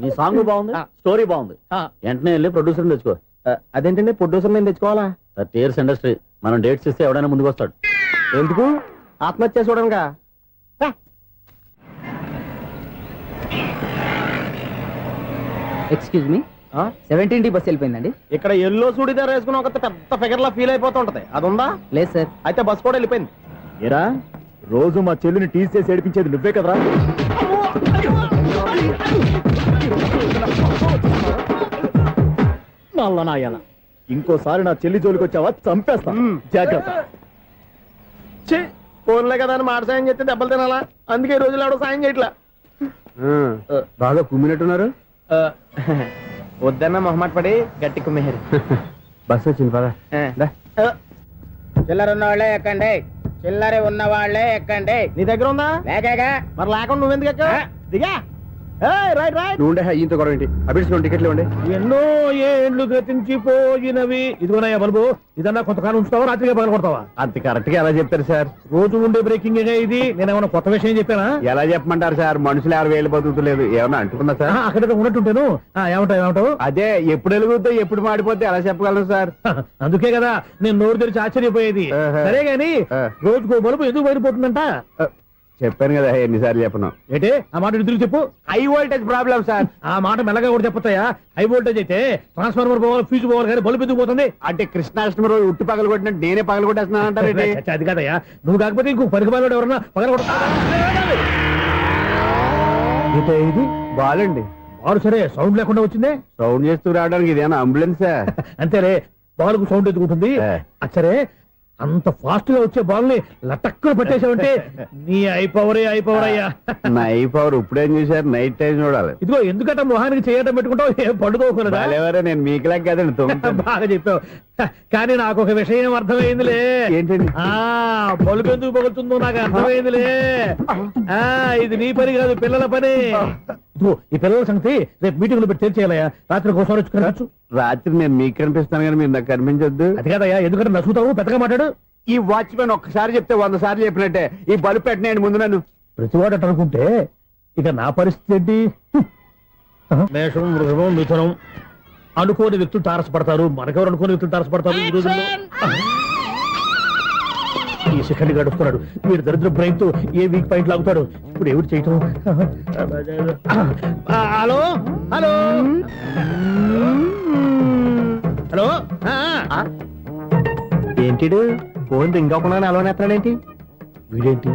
G: నీ సాంగ్ బాగుంది, స్టోరీ బాగుంది. వెంటనే వెళ్ళి ప్రొడ్యూసర్ తెచ్చుకో.
D: అదేంటండి ప్రొడ్యూసర్ నేను తెచ్చుకోవాలా?
G: 30 years ఇండస్ట్రీ, మనం డేట్స్ ఇస్తే ఎవడైనా ముందుకు వస్తాడు.
D: ఎందుకు? ఆత్మహత్య చూడనుగా.
F: Excuse me, 17D bus వెళ్ళిపోయిందండి.
D: ఇక్కడ ఎల్లో చూడిదార్ వేసుకుని ఒక పెద్ద ఫిగర్ లా ఫీల్ అయిపోతూ ఉంటది, అది ఉందా?
F: లేదు సార్.
D: అయితే బస్ కూడా వెళ్ళిపోయింది. ఏరా, రోజు మా చెల్లిని టీస్ చేసి ఏడిపించేది నువ్వే కదరా? నల్ల నాయన, ఇంకోసారి నా చెల్లి జోలికి వచ్చావా చంపేస్తా, జాగ్రత్త. ఫోన్లే కదా అని మాట సాయం చేస్తే దెబ్బలు తినాలా? అందుకే ఈ రోజులు ఎవడో సాయం చేయట్లా.
H: బాగా కుమ్మినట్టున్నారు.
D: వద్దన్న మొహమాట పడి గట్టి కుమ్మేరు.
H: బస్ వచ్చింది పద.
F: చిల్లర ఉన్న వాళ్ళే ఎక్కండి, చిల్లర ఉన్న వాళ్ళే ఎక్కండి.
D: నీ దగ్గర ఉందా?
F: లేకగా
D: మరి లేకుండా నువ్వెందుకు ఎక్కావు? దిగా. Right right.
H: నువ్వు ఉండే ఈయంతో గొడవ ఏంటి? అభిడ్స్ టికెట్లు ఇవ్వండి.
C: ఎన్నో ఏండ్లు గతించిపోయినవి. ఇదిగోనయ్యా బల్బు, ఇదన్నా కొంతకాలం ఉంచుతావా, రాత్రిగా పగల కొడతావా?
H: అంత కరెక్ట్ గా ఎలా చెప్తారు సార్?
C: రోజు ఉండే బ్రేకింగ్ ఇది. నేనేమన్నా కొత్త విషయం చెప్పానా?
H: ఎలా చెప్పమంటారు సార్? మనుషులు 60 వేలు బతుకుతలేదు, ఏమన్నా అంటున్నా సార్?
C: అక్కడ ఉన్నట్టుంటాను. ఏమంటావు?
H: అదే ఎప్పుడు వెలుగుతో ఎప్పుడు మాడిపోతే ఎలా చెప్పగలను సార్?
C: అందుకే కదా నేను నోరు తెరిచి ఆశ్చర్యపోయేది.
H: ఆహా.
C: సరే గాని
H: ఆ.
C: రోజుకో బల్బు ఎందుకు బయటపోతుందంట?
H: చెప్పాను కదా ఎన్నిసార్లు చెప్పను.
C: ఏంటే ఆ మాట ఎదురు చెప్పు.
H: High voltage problem sir.
C: ఆ మాట మెల్లగా కూడా చెప్పొస్తాయా? హై వోల్టేజ్ అయితే ట్రాన్స్ఫార్మర్ పోవాలి, ఫ్యూజ్ పోవాలి, కానీ బల్బు ఎందుకు పోతుంది?
H: అంటే కృష్ణాష్టమి రోజు ఉట్టి పగలు కొట్టినట్టు నేనే పగలు కొట్టేస్తున్నాను అంటారు.
C: చచ్చా, అది కాదయ్యా. నువ్వు కాకపోతే ఇంకో పరిగబాలు ఎవరన్నా పగల ఇది
H: బాలండి.
C: బాలు సరే సౌండ్ లేకుండా వచ్చిందే.
H: సౌండ్ చేస్తూ రావడానికి ఇదేనా అంబులెన్సా?
C: అంతేలే, బాల్కు సౌండ్ ఎందుకుంటుంది?
H: ఆ.
C: అచ్చరే, అంత ఫాస్ట్ గా వచ్చే బాల్ ని లటక్కులు పట్టేసావంటే నీ అయిపోవరే అయ్యా.
H: నైఫ్ అవర్ ఇప్పుడేం చూసారు? నైట్ టైం చూడాలి.
C: ఇదిగో ఎందుకంటే మొహానికి చేయటం పెట్టుకుంటావు, ఏం పండుకోకూడదా?
H: బాలేవరే, నేను మీకులాగా కదండి తొమ్మిది.
C: బాగా చెప్పావు. కానీ నాకు ఒక విషయం అర్థమైందిలే.
H: ఏంటండి?
C: బల్బు ఎందుకు పగులుతుందో నాకు అర్థమైందిలే. ఇది నీ పని కాదు, పిల్లల పని. ఇదిగో ఈ పిల్లల సంగతి రేపు మీటింగ్ లో పెట్టి తెలిసేయాలయ్యా. రాత్రి కోసం వచ్చి
H: రాత్రి నేను మీకు కనిపిస్తాను కానీ మీరు నాకు కనిపించొద్దు.
C: అది కాదయ్యా, ఎందుకంటే నసుగుతావు, పెద్దగా మాట్లాడు.
H: ఈ వాచ్మెన్ ఒక్కసారి చెప్తే 100 సార్లు చెప్పినట్టే. ఈ బల్బు పెట్టినాయండి ముందు నన్ను.
C: ప్రతివాడు అట్ట అనుకుంటే ఇక నా పరిస్థితి ఏంటి? మేషం, వృషభం, మిథునం అనుకోని వ్యక్తులు తారసపడతారు. మనకెవరు అనుకోని వ్యక్తులు తారసపడతారు ఈ రోజుల్లో? ఈ సెకండ్ గడుస్తున్నాడు వీడు దరిద్ర బ్రెయిన్ తో ఏ వీక్ పాయింట్ లాగుతాడు. ఇప్పుడు ఎవరు చేయటం? Hello hello hello.
D: ఏంటిడు ఫోన్ రింగ్ అవ్వకుండా అలవనేస్తాడేంటి?
C: వీడేంటి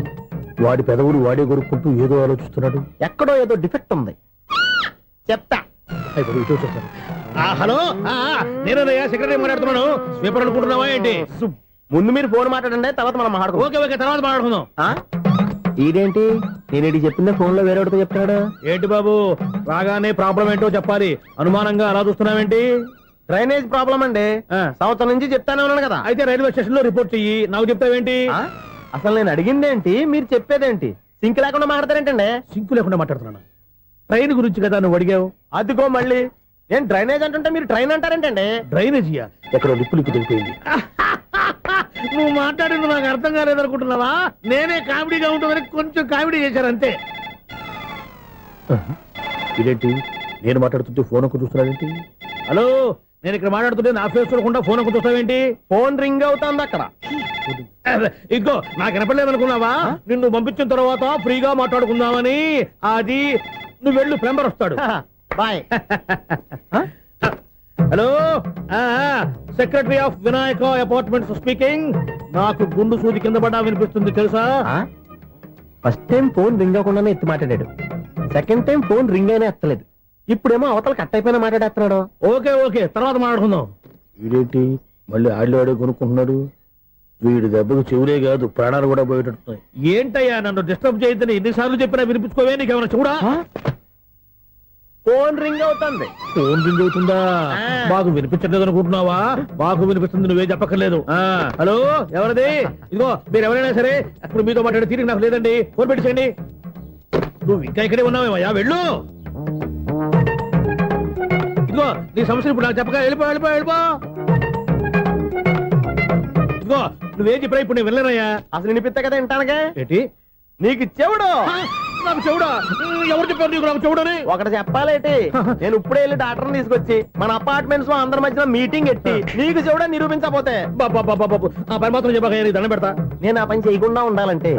C: వాడి పెదవులు వాడే కొరుక్కుంటూ ఏదో ఆలోచిస్తున్నాడు.
D: ఎక్కడో ఏదో డిఫెక్ట్ ఉంది. చెప్తా
C: హలో నేనయ్యా సెక్రటరీ మాట్లాడుతున్నాను స్వీపర్ అనుకుంటున్నావా ఏంటి?
D: ముందు మీరు ఫోన్ మాట్లాడండి, తర్వాత మనం మాట్లాడుకో.
C: ఓకే ఓకే తర్వాత మాట్లాడుకుందాం.
D: ఇదేంటి నేను చెప్పిందే ఫోన్ లో వేరే ఒకటి చెప్తాడు.
C: ఏంటి బాబు రాగానే ప్రాబ్లం ఏంటో చెప్పాలి, అనుమానంగా అలా చూస్తున్నావేంటి?
D: డ్రైనేజ్ ప్రాబ్లం అండి. సంవత్సరం నుంచి చెప్తానే ఉన్నాను కదా.
C: అయితే రైల్వే స్టేషన్ లో రిపోర్ట్ చెయ్యి, నాకు చెప్తావేంటి?
D: అసలు నేను అడిగిందేంటి, మీరు చెప్పేదేంటి? సింక్ లేకుండా మాట్లాడతారేంటండి?
C: సింకు లేకుండా మాట్లాడుతున్నాను. ట్రైన్ గురించి కదా నువ్వు అడిగావు.
D: అదిగో మళ్ళీ నేను డ్రైనేజ్ అంటుంటే మీరు ట్రైన్ అంటారేంటండి?
C: డ్రైనేజీయా? ఎక్కడో లిప్పు తెలిపోయింది. నువ్వు మాట్లాడింది నాకు అర్థం కాలేదనుకుంటున్నావా? నేనే కామెడీగా ఉంటుందని కొంచెం కామెడీ చేశారు అంతే. ఇదేంటి నేను మాట్లాడుతుంటే ఫోన్ ఒక్క చూస్తున్నావేంటి? హలో, నేను ఇక్కడ మాట్లాడుతుంటే నా ఫేస్ చూడకుండా ఫోన్ ఒక్క చూస్తావేంటి?
D: ఫోన్ రింగ్ అవుతుంది అక్కడ.
C: ఇంకో నాకు వినపడలేదు అనుకున్నావా? నిన్ను పంపించిన తర్వాత ఫ్రీగా మాట్లాడుకుందామని. అది నువ్వు వెళ్ళు, ప్లంబర్ వస్తాడు.
D: Bye.
C: Hello, secretary of Vinayaka apartments speaking. నాకు గుండు సూది కింద పడ్డా వినిపిస్తుంది తెలుసా?
D: ఫస్ట్ టైం ఫోన్ రింగ్ అవ్వకుండానే ఎత్తి మాట్లాడాడు. సెకండ్ టైం ఫోన్ రింగ్ అయినా ఎత్తలేదు. ఇప్పుడేమో అవతల కట్ అయిపోయినా మాట్లాడేస్తున్నాడు.
C: ఓకే ఓకే తర్వాత మాట్లాడుకుందాం. వీడేంటి మళ్ళీ ఆడిలో కొనుక్కుంటున్నాడు? వీడి దెబ్బకు చెవులే కాదు ప్రాణాలు కూడా పోయేటట్టున్నాయి. ఏంటయ్యా నన్ను డిస్టర్బ్ చేయొద్దని ఎన్నిసార్లు చెప్పినా వినిపించుకోవే? నీకేమైనా చూడా?
D: ఫోన్ రింగ్ అవుతుంది.
C: ఫోన్ రింగ్ అవుతుందా? మాకు వినిపించలేదు అనుకుంటున్నావా? మాకు వినిపిస్తుంది, నువ్వే చెప్పక్కర్లేదు. హలో, ఎవరిది? ఇదిగో మీరు ఎవరైనా సరే అప్పుడు మీతో మాట్లాడే తీరిక నాకు లేదండి. ఫోన్ పెట్టేసేయండి. నువ్వు ఇంకా ఇక్కడే ఉన్నావేమయ్యా, వెళ్ళు. ఇదిగో నీ సమస్యలు ఇప్పుడు నాకు చెప్పక వెళ్ళిపో వెళ్ళిపో వెళ్ళిపో. ఇదిగో నువ్వేం చెప్పరా ఇప్పుడు నేను వెళ్ళానయ్యా.
D: అసలు వినిపిస్తా కదా వింటానుగా.
C: ఏంటి
D: నీకు చెవుడు?
C: నాకు చెవుడా? ఎవరు చెప్పారు నీకు నాకు చెవుడని?
D: ఒకటి చెప్పాలేటి, నేను ఇప్పుడే వెళ్ళి డాక్టర్ తీసుకొచ్చి మన అపార్ట్మెంట్స్ లో అందరి మధ్యన మీటింగ్ ఎట్టి నీకు చెవుడా నిరూపించకపోతే
C: బాబు ఆ పని మాత్రం చెప్పక దండం పెడతా.
D: నేను ఆ పని చేయకుండా ఉండాలంటే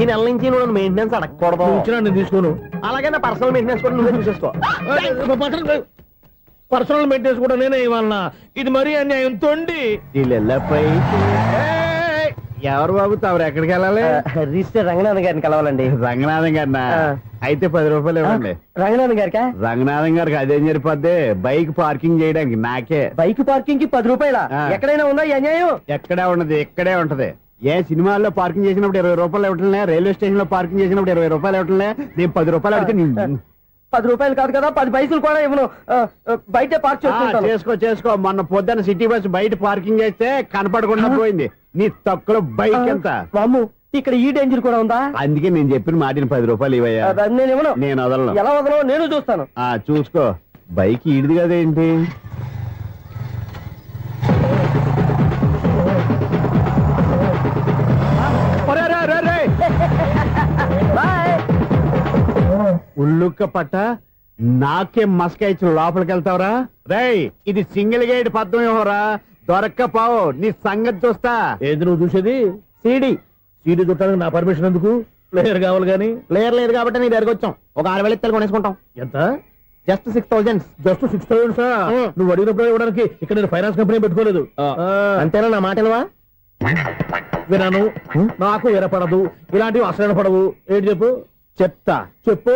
D: ఈ నెల నుంచి నువ్వు మెయింటెనెన్స్ అడగకూడదు.
C: ఇచ్చినా నేను తీసుకోను.
D: అలాగే నా పర్సనల్ మెయింటెనెన్స్ కూడా నువ్వే చూసేసుకో.
C: పర్సనల్ మెయింటెనెన్స్ కూడా నేనే ఇవ్వాలన్నా? ఇది మరీ అన్యాయం తొండి.
J: ఎవరు బాబు తమరు ఎక్కడికి వెళ్ళాలి?
D: రిజిస్టర్ రంగనాథన్ గారిని కలవాలండి.
J: రంగనాథం గారినా? అయితే 10 రూపాయలు ఇవ్వండి.
D: రంగనాథన్ గారికా?
J: రంగనాథం గారికి అదేం సరిపోద్ది, బైక్ పార్కింగ్ చేయడానికి నాకే.
D: బైక్ పార్కింగ్ కి 10 రూపాయల? ఎక్కడైనా ఉందా ఈ అన్యాయం?
J: ఎక్కడే ఉండదు, ఇక్కడే ఉంటది. ఏ సినిమాల్లో పార్కింగ్ చేసినప్పుడు 20 రూపాయలు ఇవ్వట్లే, రైల్వే స్టేషన్ లో పార్కింగ్ చేసినప్పుడు 20 రూపాయలు ఇవ్వట్లే. నేను 10 రూపాయలు అడిగితే
D: 10 రూపాయలు కాదు కదా, 10 పైసలు కూడా ఇవ్వను. బయట పార్క్
J: చేసుకో. మొన్న పొద్దున్న సిటీ బస్ బయట పార్కింగ్ చేస్తే కనపడకుండా పోయింది. నీ తక్కువ బైక్ ఎంత?
D: వామ్ము, ఇక్కడ ఈ డేంజర్ కూడా ఉందా?
J: అందుకే నేను చెప్పిన మాటిని 10 రూపాయలు ఇవ్వయా.
D: నేను ఇవ్వను.
J: నేను వదలను.
D: ఎలా వదలను? నేను చూస్తాను.
J: చూసుకో. బైక్ ఈడిది కదేంటి? ఉల్లుక్క పట్ట నాకే మస్క ఇచ్చిన లోపలికి వెళ్తావరా? రేయ్, ఇది సింగిల్ గేట్ పద్మం ఇవ్వరా, దొరక్కపోవు నీ సంగతి చూస్తా.
C: ఏది నువ్వు చూసేది?
D: సీడీ
C: చుట్టానికి నా పర్మిషన్ ఎందుకు? ప్లేయర్ కావాలి గానీ.
D: ప్లేయర్ లేదు కాబట్టి నీ దగ్గరకు వచ్చాం. ఒక 6,000 ఇత్తలు కొనేసుకుంటాం.
C: ఎంత?
D: జస్ట్ 6,000.
C: Just 6,000 sir? నువ్వు అడిగినప్పుడు ఇవ్వడానికి ఇక్కడ నేను ఫైనాన్స్ కంపెనీ పెట్టుకోలేదు.
D: అంతేనా నా మాటలువా?
C: వినాను, నాకు వినపడదు, ఇలాంటివి అసలు పడవు. ఏంటి చెప్పు?
D: చెప్తా.
C: చెప్పు.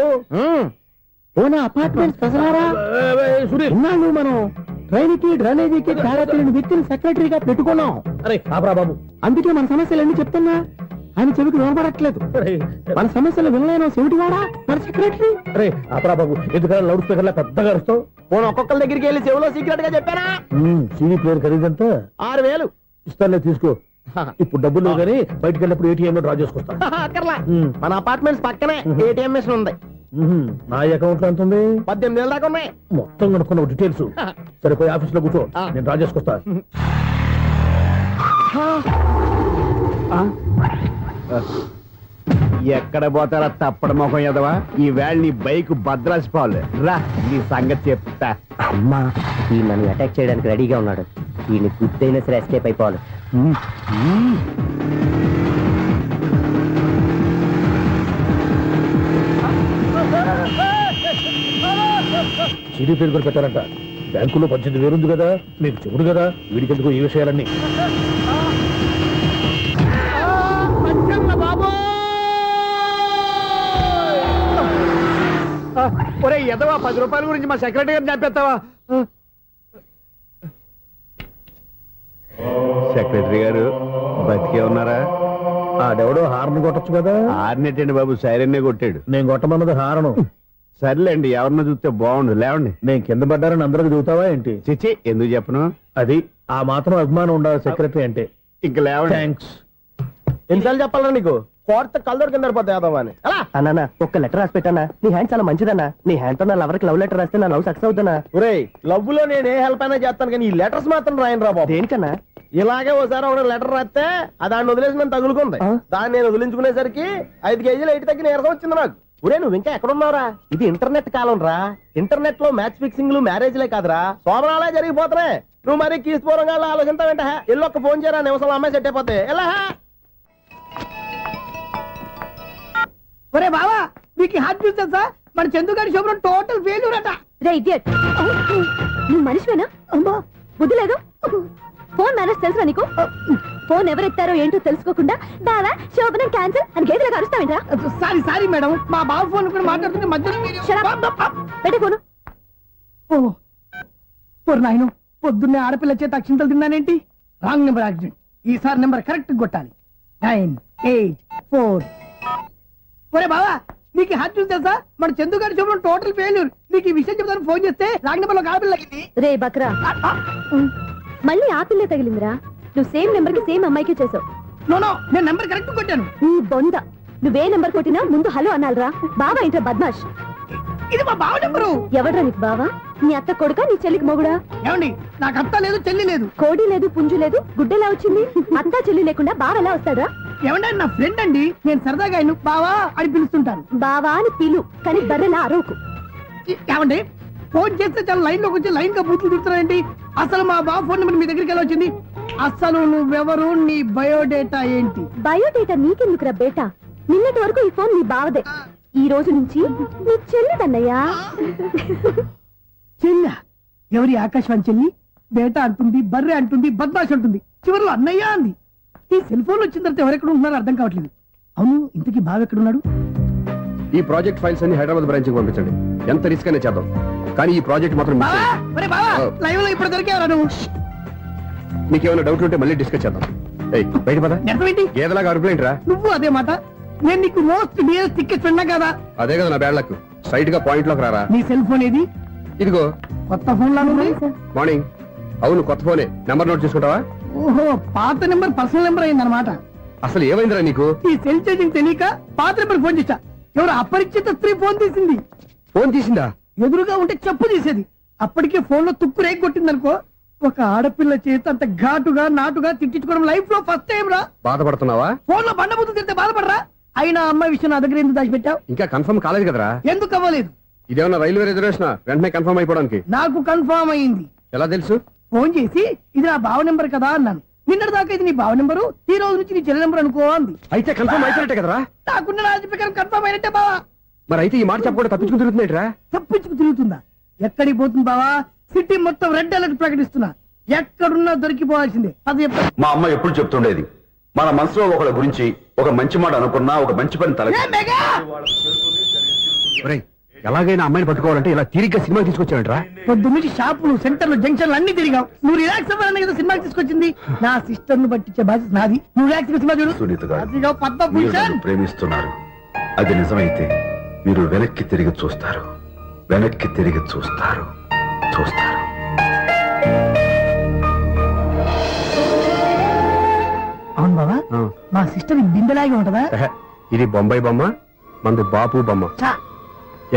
D: అపార్ట్మెంట్
C: సునీల్,
D: మనం ట్రైన్ కి డ్రైనేజీకి తేడా తెలియని వ్యక్తిని సెక్రటరీగా పెట్టుకున్నాం.
C: అరే ఆపరా బాబు,
D: అందుకే మన సమస్యలు ఎన్ని చెప్తున్నా ఆయన చెవికి వినపడట్లేదు. మన సమస్యలు వినలేను చెవిటి వాడా మన సెక్రటరీ.
C: అరే ఆపరా బాబు, ఎందుకన్నా లౌడ్ స్పీకర్ లా పెద్దగా అరుస్తావు?
D: పోను ఒక్కొక్కరి దగ్గరికి వెళ్ళి చెవిలో సీక్రెట్ గా చెప్పానా?
C: సీడీ ప్లేయర్ ఖరీదంతా
D: 6,000
C: ఇస్తానులే, తీసుకో. ఇప్పుడు డబ్బులు లేవు కానీ బయటకు వెళ్ళినప్పుడు ఏటీఎం లో డ్రా చేసుకొస్తా.
D: అక్కర్లా, మన అపార్ట్మెంట్స్ పక్కనే ఏటీఎం మిషన్ ఉంది.
C: నా అకౌంట్ లో ఎంత ఉంది?
D: 18,000 దాకా ఉన్నాయి.
C: మొత్తం కనుక్కున్న డీటెయిల్స్. సరిపోయి ఆఫీస్ లో కూర్చో, నేను డ్రా చేసుకొస్తా.
J: ఎక్కడ పోతారా తప్పడ మొఖం ఎదవా? ఈ వేళ నీ బైక్ భద్రాసిపోవాలి. రా, నీ సంగతి చెప్తా.
D: అమ్మా, ఈ నన్ను అటాక్ చేయడానికి రెడీగా ఉన్నాడు. ఈయన గుర్తైనా సరే ఎస్కేప్ అయిపోవాలి.
C: సీడీ ప్లేయర్ కూడా పెట్టారంట. బ్యాంకులో 18,000 ఉంది కదా, మీకు చెబుడు కదా, వీడికెందుకు ఈ విషయాలన్నీ?
J: ఒరే ఎదవా 10 రూపాయల గురించి మా సెక్రటరీ గారిని చంపేస్తావా? సెక్రటరీ గారు బతికే ఉన్నారా?
D: ఆడెవడో హార్న్ కొట్టచ్చు కదా.
J: ఆరినట్టండి బాబు, సైరన్నే కొట్టాడు.
D: నేను కొట్టమన్నది హారను.
J: సర్లేండి, ఎవరన్నా చూస్తే బాగుండు. లేవండి.
D: నేను కింద పడ్డారని అందరికి చూతావా ఏంటి?
J: చిచ్చి, ఎందుకు చెప్పను?
D: అది ఆ మాత్రం అభిమానం ఉండాలి సెక్రటరీ అంటే.
J: ఇంక లేవండి.
D: థ్యాంక్స్. ఎన్నిసార్లు చెప్పాలా నీకు? కోర్త కళ్ళదోడు కింద పడిపోతాయి యాదవ్ అని. అన్నా ఒక్క లెటర్ రాసి పెట్టానా? నీ హ్యాండ్ చాలా మంచిదన్నా. నీ హ్యాండ్ తో నా లవర్కి లవ్ లెటర్ రాస్తే నా లవ్ సక్సెస్ అవుతానా? ఒరేయ్, లవ్ లో నేను ఏ హెల్ప్ అయినా చేస్తాను, కానీ ఈ లెటర్స్ మాత్రం రాయను రా బాబు. దేనికన్నా? ఇలాగే ఒకసారి ఒక లెటర్ రాస్తే దాన్ని వదిలేసి నన్ను తగులుకుంది. దాన్ని నేను వదిలించుకునేసరికి 5 కేజీలు ఎయిట్ తగ్గి నీరసం వచ్చింది నాకు. ఒరే, నువ్వు ఇంకా ఎక్కడున్నావురా? ఇది ఇంటర్నెట్ కాలం రా. ఇంటర్నెట్ లో మ్యాచ్ ఫిక్సింగ్లు మ్యారేజ్లే కాదురా, శోభనాలే జరిగిపోతున్నాయి. నువ్వు మరి కీస్పూరంగా ఆలోచించావంటే ఎల్లు ఒక్క ఫోన్ చేయరా, నిమిషంలో అమ్మాయి సెట్ అయిపోతే ఎలా?
C: ఒరే బావా, మీకు హార్ట్ చూసా సార్, మన చందుగారి శుభ్రం టోటల్ ఫెయిల్యూర్ అట.
E: రే ఇడియట్, నువ్వు మనిషివేనా? అమ్మా, బుద్ధి లేదు. ఫోన్ మేనేజ్ తెలుసా నీకు? ఫోన్ ఎవరెత్తారో ఏంటో తెలుసుకోకుండా బావా శోభనం క్యాన్సిల్ అని గేదెలకు అరుస్తావేంట్రా?
C: సారీ మేడం, మా బావ ఫోన్ కూడా మాట్లాడుతుంటే మధ్యలో
E: పెట్టే ఫోను.
C: ఓ నాయను, పొద్దున్నే ఆడపిల్ల చేత అక్షింతలు తిన్నానేంటి? Wrong number accident. ఈసారి నెంబర్ కరెక్ట్ కొట్టాలి. 984. ఒరే బావా, నీకు హార్ట్ చూసి తెలుసా? మన చందుగారి శుభ్రం టోటల్ ఫెయిల్యూర్. నీకు ఈ విషయం చెప్తాను ఫోన్ చేస్తే రాంగ్ నెంబర్ లో ఆడపిల్లకి.
E: రే బక్రా, మళ్ళీ ఆ పిల్ల తగిలిందిరా. నువ్వు సేమ్ నెంబర్ కి సేమ్ అమ్మాయికి చేసావు.
C: నో, నేను నెంబర్ కరెక్ట్ కొట్టాను.
E: నీ బొంద, నువ్వే నెంబర్ కొట్టినా ముందు హలో అనాలరా. బావా ఏంట్రా బద్మాష్?
C: ఇది మా బావ నెంబరు.
E: ఎవడ్రా నీకు బావా? నీ అత్త కొడుక, నీ చెల్లికి మొగుడా?
C: ఏమండి, నాకు అత్త లేదు, చెల్లి లేదు.
E: కోడి లేదు, పుంజు లేదు, గుడ్డెలా వచ్చింది? అత్త చెల్లి లేకుండా బావ ఎలా వస్తాడా?
C: ఏమండి, నా ఫ్రెండ్ అండి, నేను సరదాగా ఆయన బావా అని పిలుస్తుంటాను.
E: బావా అని పిలు, కానీ బర్రెలా అరవకు.
C: ఏమండి, ఫోన్ చేస్తే చాలా లైన్ లోకి వచ్చి లైన్ గా బూతులు తిడుతున్నారండి. అసలు మా బావ ఫోన్ నెంబర్ మీ దగ్గరికి ఎలా వచ్చింది? అసలు నువ్వెవరు, నీ బయోడేటా ఏంటి?
E: బయోడేటా నీకెందుకురా బేటా? నిన్నటి వరకు ఈ ఫోన్ నీ బావదే, ఈ రోజు నుంచి నీ చెల్లిదన్నయ్యా.
C: చెల్లి? ఎవరి ఆకాశవాణి చెల్లి? బేటా అంటుంది, బర్రె అంటుంది, బద్మాష్ అంటుంది, చివరిలో అన్నయ్య అంది. ఈ సెల్ ఫోన్ వచ్చిన తర్వాత ఎవరెక్కడ ఉంటున్నారో అర్థం కావట్లేదు. అవును, ఇంతకీ బావ ఎక్కడున్నాడు?
H: ఈ ప్రాజెక్ట్ ఫైల్స్ అన్ని హైదరాబాద్ బ్రాంచ్ కి పంపించండి. ఎంత రిస్క్ అనే చేద్దాం, కానీ ఈ ప్రాజెక్ట్ మాత్రం miss
C: బావా,
H: చేయొద్దు.
C: ఒరే బావా, లైవ్ లో ఇప్పుడు దొరికేవరా నువ్వు?
H: నీకేమైనా డౌట్ ఉంటే మళ్ళీ డిస్కస్ చేద్దాం. ఏయ్, బయట పద.
C: నిజమేంటి?
H: ఏదలాగా అరుపులేంట్రా?
C: నువ్వు అదే మాట. నేను నీకు మోస్ట్ డియరెస్ట్ టికెట్ విన్నా కదా.
H: అదే కదా నా బ్యాడ్ లక్. స్ట్రైట్ గా పాయింట్ లోకి రారా.
C: నీ సెల్ ఫోన్ ఏది?
H: ఇదిగో.
C: కొత్త ఫోన్ లాగా ఉంది.
H: మార్నింగ్. అవును, కొత్త ఫోనే. నెంబర్ నోట్ చేసుకుంటావా?
C: ఓహో, పాత నెంబర్ పర్సనల్ నెంబర్ అయిందన్నమాట.
H: అసలు ఏమైందిరా నీకు?
C: ఈ సెల్ చేసింగ్ తెలియక పాత నెంబర్ ఫోన్ చేశా. ఎవరు అపరిచిత స్త్రీ ఫోన్ తీసింది.
H: ఫోన్ తీసిందా?
C: ఎదురుగా ఉంటే చెప్పు తీసేది. అప్పటికే ఫోన్ లో తుక్కు రేగి కొట్టిందనుకో. ఒక ఆడపిల్ల చేత అంత ఘాటుగా నాటుగా తిట్టించుకోవడం లైఫ్ లో ఫస్ట్ టైం రా.
H: బాధపడుతున్నావా?
C: ఫోన్ లో బండబుద్ధి తిరితే బాధపడరా? అయినా అమ్మాయి విషయం నా దగ్గర ఎందుకు దాచిపెట్టావు?
H: ఇంకా కన్ఫర్మ్ కాలేదు కదరా.
C: ఎందుకు అవ్వలేదు?
H: ఇదేమన్నా రైల్వే రిజర్వేషన్? వెంటనే కన్ఫర్మ్ అయిపోవడానికి.
C: నాకు కన్ఫర్మ్ అయింది.
H: ఎలా తెలుసు?
C: ఫోన్ చేసి ఇది నా బావ నెంబర్ కదా అన్నాను. నిన్నటి దాకా ఇది నీ బావ నెంబరు, ఈ రోజు నుంచి నీ చెల్లి నెంబర్ అనుకో అంది.
H: అయితే కన్ఫర్మ్ అయిపోయినట్టే కదరా.
C: నాకున్న రాజు ప్రకారం కన్ఫర్మ్ అయినట్టే బావా.
H: మరి అయితే ఈ మాట చెప్పకుండా తప్పించుకుని తిరుగుతున్నట్రా?
C: తప్పించుకు తిరుగుతుందా? ఎక్కడికి పోతుంది బావా? సిటీ మొత్తం రెడ్ అలర్ట్ ప్రకటిస్తున్నా. ఎక్కడున్నా దొరికిపోవాల్సిందే. అది చెప్తా.
A: మా అమ్మ ఎప్పుడు చెప్తుండేది, మన మనసులో ఒకళ్ళ గురించి ఒక మంచి మాట అనుకున్నా ఒక మంచి పని తల.
C: A mega!
H: ఒరేయ్, ఎలాగైనా అమ్మాయిని పట్టుకోవాలంటే ఇలా తీరిగ్గా సినిమా తీసుకొచ్చావంట్రా?
C: పొద్దు నుంచి షాపులు, సెంటర్లు, జంక్షన్లు అన్ని తిరిగావు. నువ్వు రిలాక్స్ అవ్వాలని కదా సినిమాకి తీసుకొచ్చింది. నా సిస్టర్ ను పట్టించే బాధ్యత నాది. నువ్వు రిలాక్స్ సినిమా చూడు.
A: సునీత గారు,
C: అదిగో పద్మ
A: మీరు
C: భూషణ్.
A: నన్ను ప్రేమిస్తున్నారు. అది నిజమైతే మీరు వెనక్కి తిరిగి చూస్తారు, వెనక్కి తిరిగి చూస్తారు, చూస్తారు.
C: అవును బావా, మా సిస్టర్ బిందెలాగే ఉంటదా?
H: ఎహె, ఇది బొంబాయి బొమ్మ, మంది బాపు బొమ్మ.
C: చా,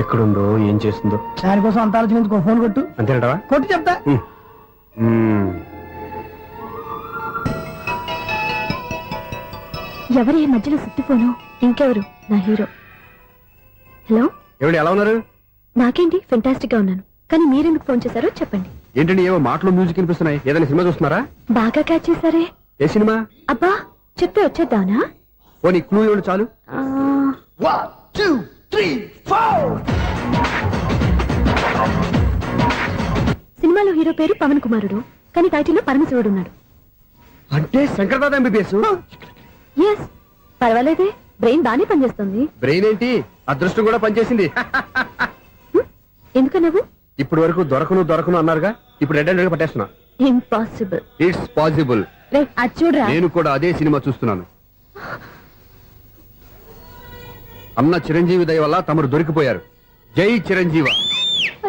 H: ఎక్కడుందో ఏం చేస్తుందో
C: దానికోసం అంత ఆలోచించుకో. ఫోన్ కొట్టు.
H: అంతేనటవా?
C: కొట్టు చెప్తా.
E: ఎవరి మధ్యలో సుత్తి ఫోను? ఇంకెవరు? నా హీరో. హలో,
H: ఏమిటి ఎలా ఉన్నారు?
E: నాకేంటి ఫెంటాస్టిక్ గా ఉన్నాను, కానీ మీరెందుకు ఫోన్ చేశారో చెప్పండి.
H: ఏంటండి ఏవో మాటలు మ్యూజిక్ వినిపిస్తున్నాయి? ఏదైనా సినిమా చూస్తున్నారా?
E: బాగా క్యాచ్ చేశారే.
H: ఏ సినిమా?
E: అబ్బా, చెప్తే వచ్చేద్దానా?
H: పోనీ క్లూ ఇవ్వండి చాలు.
C: 1 2 3 4.
E: సినిమాలో హీరో పేరు పవన్ కుమారుడు, కానీ టైటిల్లో పరమశివుడు ఉన్నాడు.
H: అంటే శంకర్దాద ఎంబీబీఎస్.
E: ఎస్, పర్వాలేదే, బ్రెయిన్ బానే పనిచేస్తుంది.
H: బ్రెయిన్ ఏంటి, అదృష్టం కూడా పనిచేసింది.
E: ఎందుకు నువ్వు
H: ఇప్పటి వరకు దొరకను అన్నారుగా ఇప్పుడు రెడ్ హ్యాండెడ్ పట్టేస్తున్నా.
E: ఇంపాసిబుల్.
H: It's possible.
E: రే అది చూడరా.
H: నేను కూడా అదే సినిమా చూస్తున్నాను. అన్న చిరంజీవి దయ వల్ల తమరు దొరికిపోయారు. జై చిరంజీవ.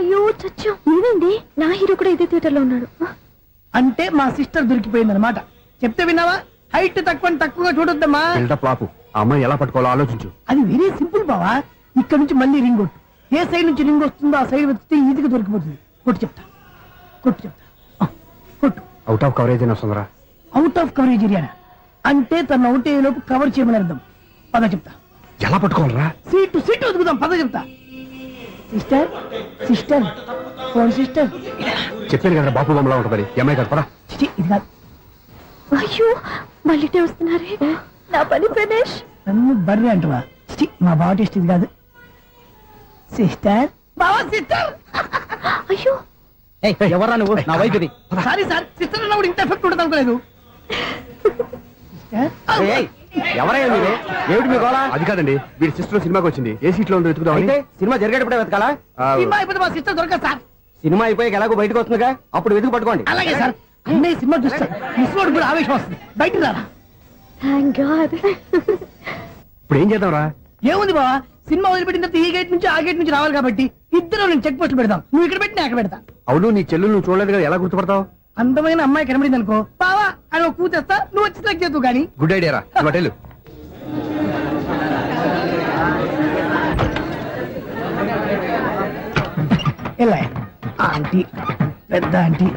E: అయ్యో చచ్చు నేనండి, నా హీరో కూడా ఇదే థియేటర్ లో ఉన్నాడు.
C: అంటే మా సిస్టర్ దొరికిపోయింది అనమాట. చెప్తే విన్నావా? హైట్ తక్కువగా చూడొద్దమ్మా.
H: బిల్డప్ లాపు. ఆ అమ్మాయి ఎలా పట్టుకోవాలో ఆలోచించు.
C: అది వెరీ సింపుల్ బావా. ఇక్కడ నుంచి మళ్ళీ రింగ్ కొట్టు. ఏ సైడ్ నుంచి రింగ్ వస్తుందో ఆ సైడ్ వెతికితే ఈజీగా దొరికిపోతుంది. కొట్టు చెప్తా. కొట్టు.
H: అవుట్ ఆఫ్ కవరేజ్ అని వస్తుందిరా.
C: అవుట్ ఆఫ్ కవరేజ్ ఏరియా అంటే తన అవుట్ అయ్యే లోపు కవర్ చేయమని అర్థం. పద చెప్తా.
H: ఎలా పట్టుకోవాలరా?
C: సీటు వెతుకుదాం. పద చెప్తా. Sister phone sister.
H: చెప్పాను కదా బాపు బొమ్మలా ఉంటుంది. ఎంఐ కదా పడా.
C: ఇది కాదు.
E: అయ్యో మళ్ళీ వస్తున్నారే. నా పని ఫినిష్.
C: నన్ను బర్రె అంటవా? మా బావ టేస్ట్ ఇది కాదు. సిస్టర్ బావా సిస్టర్.
E: అయ్యో
D: ఎవరా నువ్వు? నా వైఫ్ ఇది.
C: సారీ సార్, సిస్టర్ అన్నప్పుడు ఇంత ఎఫెక్ట్ ఉంటుంది అనుకోలేదు.
D: ఎవరయ్యా మీరు? ఏమిటి మీ గోళ?
H: అది కాదండి, వీడి సిస్టర్ సినిమాకి వచ్చింది. ఏ సీట్ లో ఉందో వెతుకుదామని.
D: అయితే సినిమా జరిగేటప్పుడే వెతకాలా?
C: సినిమా అయిపోతే మా సిస్టర్ దొరకదు సార్.
D: సినిమా అయిపోయాక ఎలాగో బయటకు వస్తుందిగా, అప్పుడు వెతుకు పట్టుకోండి.
C: అలాగే సార్. అన్నయ్య సినిమా చూస్తా మిస్వాడు కూడా ఆవేశం వస్తుంది. బయటికి రారా.
E: Thank God.
H: ఇప్పుడు ఏం చేద్దాంరా?
C: ఏముంది బావా, సినిమా వదిలిపెట్టిన తర్వాత ఈ గేట్ నుంచి ఆ గేట్ నుంచి రావాలి కాబట్టి ఇద్దరు నేను చెక్ పోస్ట్ పెడతాం. నువ్వు ఇక్కడ పెట్టి అక్కడ పెడతా.
H: అవును, నీ చెల్లెలు నువ్వు చూడలేదు కదా, ఎలా గుర్తుపడతావు?
C: అందమైన అమ్మాయి కనబడింది అనుకో బావా అని ఒక కూతేస్తా, నువ్వు వచ్చి సెలెక్ట్ చేద్దు కానీ.
H: గుడ్ ఐడియా రా. హోటల్
C: ఎలా ఆంటీ పెద్ద ఆంటీ.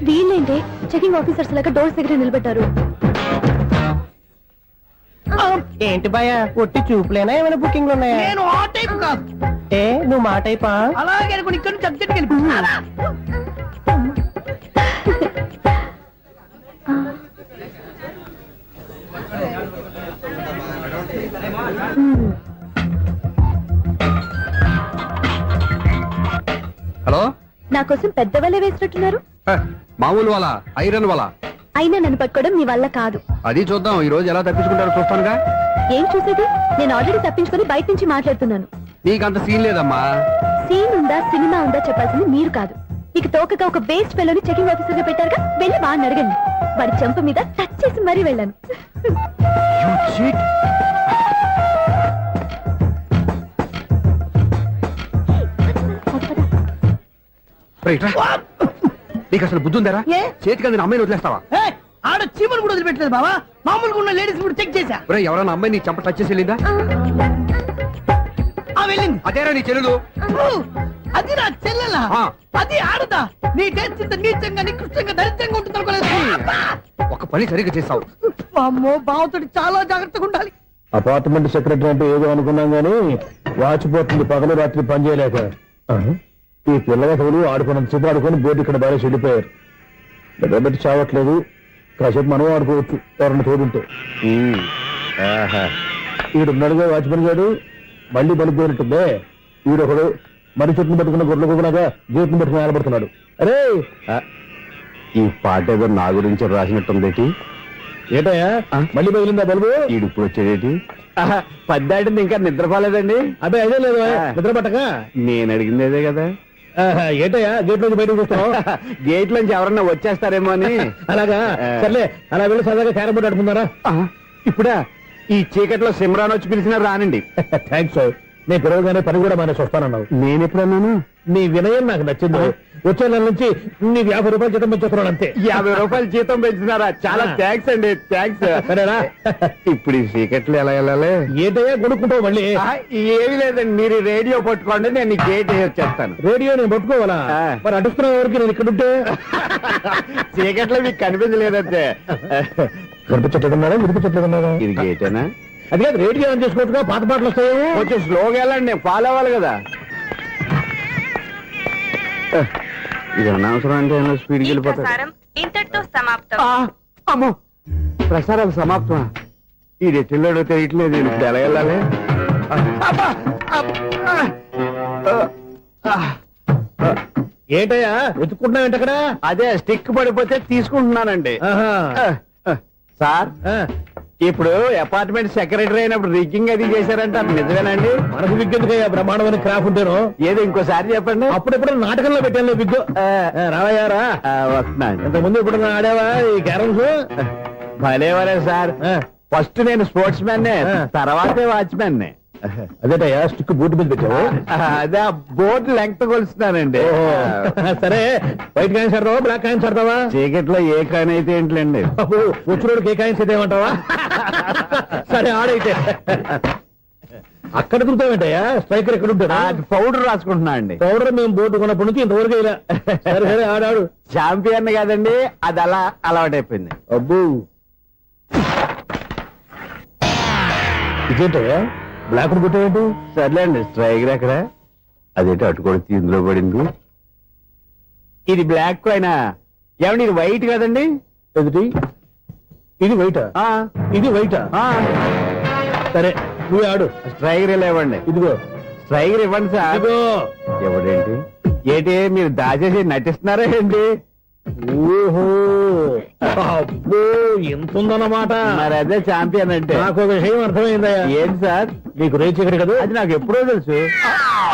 E: వీళ్ళేంటి చెకింగ్ ఆఫీసర్స్ లాగా డోర్స్ దగ్గర నిలబెట్టారు.
F: ఏంటి భయ ఒట్టి చూపులేనా ఏమైనా బుకింగ్లు ఉన్నాయా?
C: నేను ఆ టైప్ కాదు.
F: ఏ నువ్వు మా టైపా?
C: అలాగే అనుకుని ఇక్కడ నుంచి అర్జెంట్కి వెళ్ళిపోతున్నా.
H: హలో.
E: నా కోసం పెద్ద వలే వేసినట్టున్నారు.
H: మామూలు వాళ్ళ ఐరన్ వాళ్ళ.
E: అయినా నన్ను పట్టుకోవడం మీ వల్ల కాదు.
H: అది చూద్దాం ఈ రోజు ఎలా తప్పించుకుంటారో చూస్తానుగా.
E: ఏం చూసేది? నేను ఆల్రెడీ తప్పించుకొని బయట నుంచి మాట్లాడుతున్నాను.
H: నీకంత సీన్ లేదమ్మా.
E: సీన్ ఉందా సినిమా ఉందా చెప్పాల్సింది మీరు కాదు. మీకు తోకగా ఒక బేస్ట్ ఫెలోని చెకింగ్ ఆఫీసర్ గా పెట్టారుగా, వెళ్ళి బాగా అడగండి. వాడి చెంప మీద టచ్ చేసి మరీ వెళ్ళాను.
H: నీకు అసలు బుద్ధి ఉందారా?
C: ఏ?
H: చేతికి అందిన అమ్మాయిని వదిలేస్తావా?
C: ఆడ చీమలు కూడా వదిలిపెట్టలేదు బావా. మామూలుగా ఉన్న లేడీస్ కూడా చెక్ చేశా.
H: ఎవరైనా అమ్మాయి నీ చెంప టచ్ చేసి వెళ్ళిందా?
C: వెళ్ళింది.
H: అదేరా నీ చెల్లెలు.
C: అది నా చెల్లెలా?
H: ఆ.
C: అది ఆడదా? నీ టేస్ట్ ఇంత నీచంగా నికృష్టంగా దరిద్రంగా ఉంటుంది అనుకోలేదు.
H: ఒక పని సరిగ్గా చేస్తావు.
C: అమ్మో బావతోటి చాలా జాగ్రత్తగా ఉండాలి.
D: అపార్ట్మెంట్ సెక్రటరీ అంటే ఏదో అనుకున్నాం గానీ వాచిపోతుంది పగలు రాత్రి పని చేయలేక. ఈ పిల్లలు ఆడుకున్నంత సేపు ఆడుకొని బోర్డు ఇక్కడ బాగా చెడిపోయారు. నిద్రబెట్టి చావట్లేదు. కాసేపు మనం ఆడుకోవచ్చు ఎవరన్నా తోడుంటే. ఈడున్నాడుగా వాచ్మెన్ గారు, మళ్ళీ బలిపోయినట్టుందే. ఈడొకడు మరి చెట్టును పెట్టుకున్న గొడ్ల కుదనగా గేట్ను పెట్టుకుని ఆడబడుతున్నాడు. అరే ఈ పాట ఏదో నా గురించి రాసినట్టుంది. ఏటయ్యా మళ్ళీ బదిలిందా బలుబు? ఈడు ఇప్పుడు వచ్చేదేటి? పద్దాటింది ఇంకా నిద్రపోలేదండి. అదే అదే లేదు నిద్ర పట్టక. నేను అడిగింది అదే కదా. ఏటయ్యా గేట్ నుంచి బయటకు చూస్తావు? గేట్ నుంచి ఎవరన్నా వచ్చేస్తారేమో అని. అలాగా సర్లే, అలా వెళ్ళి సరదాగా క్యారం బోర్డు ఆడుకుందారా? ఇప్పుడా? ఈ చీకట్లో సిమ్రాన్ వచ్చి పిలిచినా రానండి. థ్యాంక్స్. నేను పిలవగానే పని కూడా మానేసి వస్తానన్నావు. నేను ఎప్పుడన్నాను? నీ వినయం నాకు నచ్చింది. వచ్చే నెల నుంచి నీకు 50 రూపాయలు జీతం పెంచుతున్నాడు అంతే. 50 రూపాయలు జీతం పెంచుతున్నారా? చాలా థ్యాంక్స్ అండి. థ్యాంక్స్. సరేనా? ఇప్పుడు ఈ చీకట్లు ఎలా వెళ్ళాలి? ఏదయ్యా కొనుక్కుంటావు మళ్ళీ? ఏమీ లేదండి, మీరు రేడియో పట్టుకోండి, నేను గేట్ వచ్చేస్తాను. రేడియో నేను పట్టుకోవాలా? మరి అడుస్తున్న వరకు నేను ఇక్కడ ఉంటే చీకట్లో మీకు కనిపించలేదంటే. కనిపించట్లేదన్నారా వినిపించట్లేదన్నారా? ఇది గేటేనా? అది కాదు, రేడియో ఆన్ చేసుకోవచ్చుగా, పాత పాటలు వస్తాయి. కొంచెం స్లోగా వెళ్ళండి, ఫాలో అవ్వాలి కదా. ఇది అనవసరం అంటే స్పీడ్కి వెళ్ళిపోతారు.
K: ఇంతటితో సమాప్తం.
J: అమ్మో, ప్రసారాలు సమాప్తమా? ఇది ఎట్టిల్లాడో తెలియట్లేదు. ఇప్పుడు ఎలా వెళ్ళాలి?
D: ఏంటయ్యా వెతుక్కుంటున్నావు ఏంటక్కడ?
J: అదే స్టిక్ పడిపోతే తీసుకుంటున్నానండి. సార్, ఇప్పుడు అపార్ట్మెంట్ సెక్రటరీ అయినప్పుడు రిగ్గింగ్ అది చేశారంట నిజమేనండి?
D: మనకు విగ్గెందుకయ్యా బ్రహ్మాండమైన క్రాఫ్ ఉంటాను.
J: ఏదో ఇంకోసారి చెప్పండి.
D: అప్పుడెప్పుడు నాటకంలో పెట్టాను విగ్గు. రావయ్యారా
J: వస్తున్నాను.
D: ఇంత ముందు ఇప్పుడు ఆడావా ఈ క్యారమ్స్?
J: భలేవరే సార్. ఫస్ట్ నేను స్పోర్ట్స్ మ్యాన్ తర్వాతే వాచ్మెన్.
D: అదేటయ్యా స్టిక్ బూట్ మీద పెట్టావు.
J: అదే బోర్డు లెంగ్త్ కొలుస్తున్నానండి.
D: సరే వైట్ కాయిన్స్ ఆడతావా బ్లాక్ కాయిన్స్ ఆడతావా?
J: చీకట్ లో ఏ కాని అయితే ఏంటండి?
D: వచ్చినోడు ఏ కాయిన్స్ అయితే ఏమంటావా? సరే ఆడైతే. అక్కడ తిరుగుతావేంటయ్యా? స్ట్రైకర్ ఎక్కడ ఉంటాడు?
J: పౌడర్ రాసుకుంటున్నా అండి.
D: పౌడర్ మేము బోర్డు కొన్నప్పటి నుంచి ఇంతవరకు ఇలా. సరే సరే ఆడాడు.
J: చాంపియన్ కాదండి, అది అలా అలవాటైపోయింది.
D: అబ్బు ఇదేంటయ్యా బ్లాక్ కొట్టేయండి.
J: సర్లేండి స్ట్రైకర్ ఎక్కడ? అదేంటి అటుకోడి ఇందులో పడింది. ఇది బ్లాక్ అయినా ఏమండి ఇది వైట్ కదండి?
D: ఎదుటి ఇది వైటా? ఇది వైటా? సరే నువ్వు ఆడు.
J: స్ట్రైకర్ లేవండి.
D: ఇదిగో
J: స్ట్రైకర్ ఇవ్వండి సార్.
D: ఇదిగో.
J: ఎవడేంటి ఏంటి మీరు దాచేసి నటిస్తున్నారా ఏంటి?
D: ఓహో అబ్బో ఎంత ఉందన్నమాట.
J: మరి అదే చాంపియన్ అంటే.
D: నాకు విషయం అర్థమైందయ్యా.
J: ఏంటి సార్?
D: నీకు రేచి ఎక్కడ కదా?
J: అది నాకు ఎప్పుడో తెలుసు.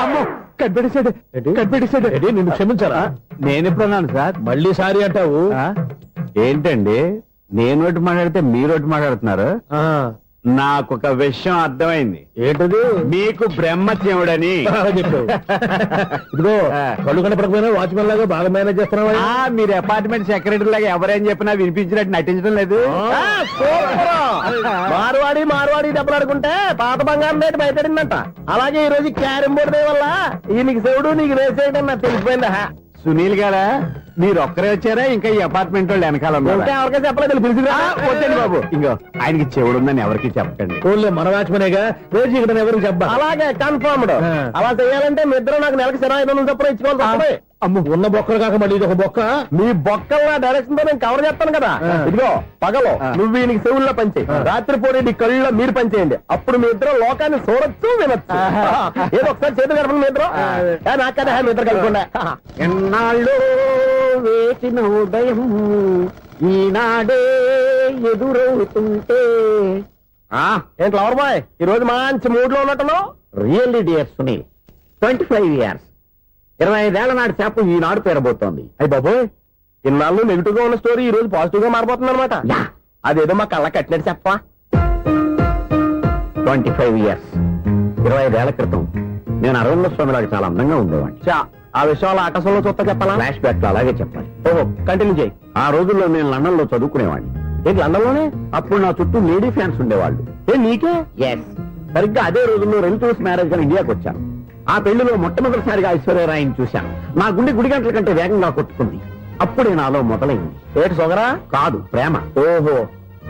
J: అమ్మో కనిపెట్టేశాడు కనిపెట్టేశాడు.
D: నిన్ను క్షమించారా?
J: నేను ఎప్పుడన్నాను సార్?
D: మళ్ళీ సారీ అంటావు.
J: ఏంటండి నేను ఒకటి మాట్లాడితే మీరు ఒకటి మాట్లాడుతున్నారు? నాకు ఒక విషయం అర్థమైంది.
D: ఏంటది?
J: మీకు బ్రహ్మత్యముడని
D: చెప్పావు. ఇదిగో కళ్ళు కనపడకపోయినా వాచ్మెన్ లాగా బాగా మేనేజ్ చేస్తున్నావా?
J: మీరు అపార్ట్మెంట్ సెక్రటరీ లాగా ఎవరేం చెప్పినా వినిపించినట్టు నటించడం లేదు.
D: మార్వాడి దెబ్బలాడుకుంటే పాత బంగారం రేటు బయటడిందంట. అలాగే ఈ రోజు క్యారం బోర్డు వల్ల నీకు శివుడు నీకు రేసేయడం నాకు తెలిసిపోయిందా?
J: సునీల్ గారా మీరు ఒక్కరే వచ్చారా? ఇంకా ఈ అపార్ట్మెంట్ వాళ్ళు వెనకాల
D: ఎవరికైనా చెప్పలేదు పిలిచిరా?
J: వచ్చండి బాబు. ఇంకో ఆయనకి చెవుడు ఉందని ఎవరికి చెప్పకండి.
D: ఓన్లీ మన వాచ్మనేగా రోజు ఇక్కడ ఎవరికి చెప్పా. అలాగే కన్ఫర్మ్డ్. అలా చేయాలంటే మీ ఇద్దరు నాకు నెలకి 500 చొప్పున ఇచ్చుకోవాలి. అమ్మ ఉన్న బొక్కలు కాక మళ్ళీ ఇది ఒక బొక్క. మీ బొక్కల డైరెక్షన్ తో నేను కవర్ చేస్తాను కదా. ఇదిగో పగలో నువ్వు వీనికి చెవుల్లో పనిచేయి, రాత్రి పూట నీ కళ్ళలో మీరు పనిచేయండి. అప్పుడు మీ ఇద్దరు లోకాన్ని చూడొచ్చు వినొచ్చు. ఏదో ఒకసారి చేతులు కలపండి మీ ఇద్దరు. నాకదే మీ ఇద్దరు కలపకుండా.
J: ఎన్నాళ్ళు వేసిన ఉదయం ఈనాడే ఎదురవుతుంటే.
D: ఏంటి లవర్ బాయ్ ఈ రోజు మంచి మూడ్ లో ఉన్నట్టును?
G: రియల్లీ డియర్ సునీల్, 25 years 25 ఏళ్ల నాటి చేప ఈనాడు పేరబోతోంది.
D: అయ్యి బాబోయ్ ఇన్నాళ్ళు నెగిటివ్ గా ఉన్న స్టోరీ ఈ రోజు పాజిటివ్ గా మారిపోతుంది అనమాట. అదేదో మా కళ్ళ కట్టినట్టు చెప్పా.
G: 25 years 25 ఏళ్ల క్రితం నేను అరవింద స్వామిలాగా చాలా అందంగా ఉండేవాడిని.
D: ఆ విషయాలు ఆకాశంలో చూస్తా చెప్పాలా?
G: ఫ్లాష్ బ్యాక్ లో అలాగే చెప్పాలి.
D: ఓహో కంటిన్యూ చేయి.
G: ఆ రోజుల్లో నేను లండన్ లో చదువుకునేవాడిని.
D: ఏంటి లండన్ లోనే?
G: అప్పుడు నా చుట్టూ లేడీ ఫ్యాన్స్ ఉండేవాళ్ళు.
D: నీకే?
G: ఎస్, సరిగ్గా అదే రోజుల్లో రిలేటివ్స్ మ్యారేజ్ గా ఇండియాకి వచ్చాను. ఆ పెళ్లిలో మొట్టమొదటిసారిగా ఐశ్వర్యరాయని చూశాను. నా గుండె గుడి గంటల కంటే వేగంగా కొట్టుకుంది. అప్పుడే నాలో మొదలైంది.
D: ఏటి సొగరా?
G: కాదు, ప్రేమ.
D: ఓహో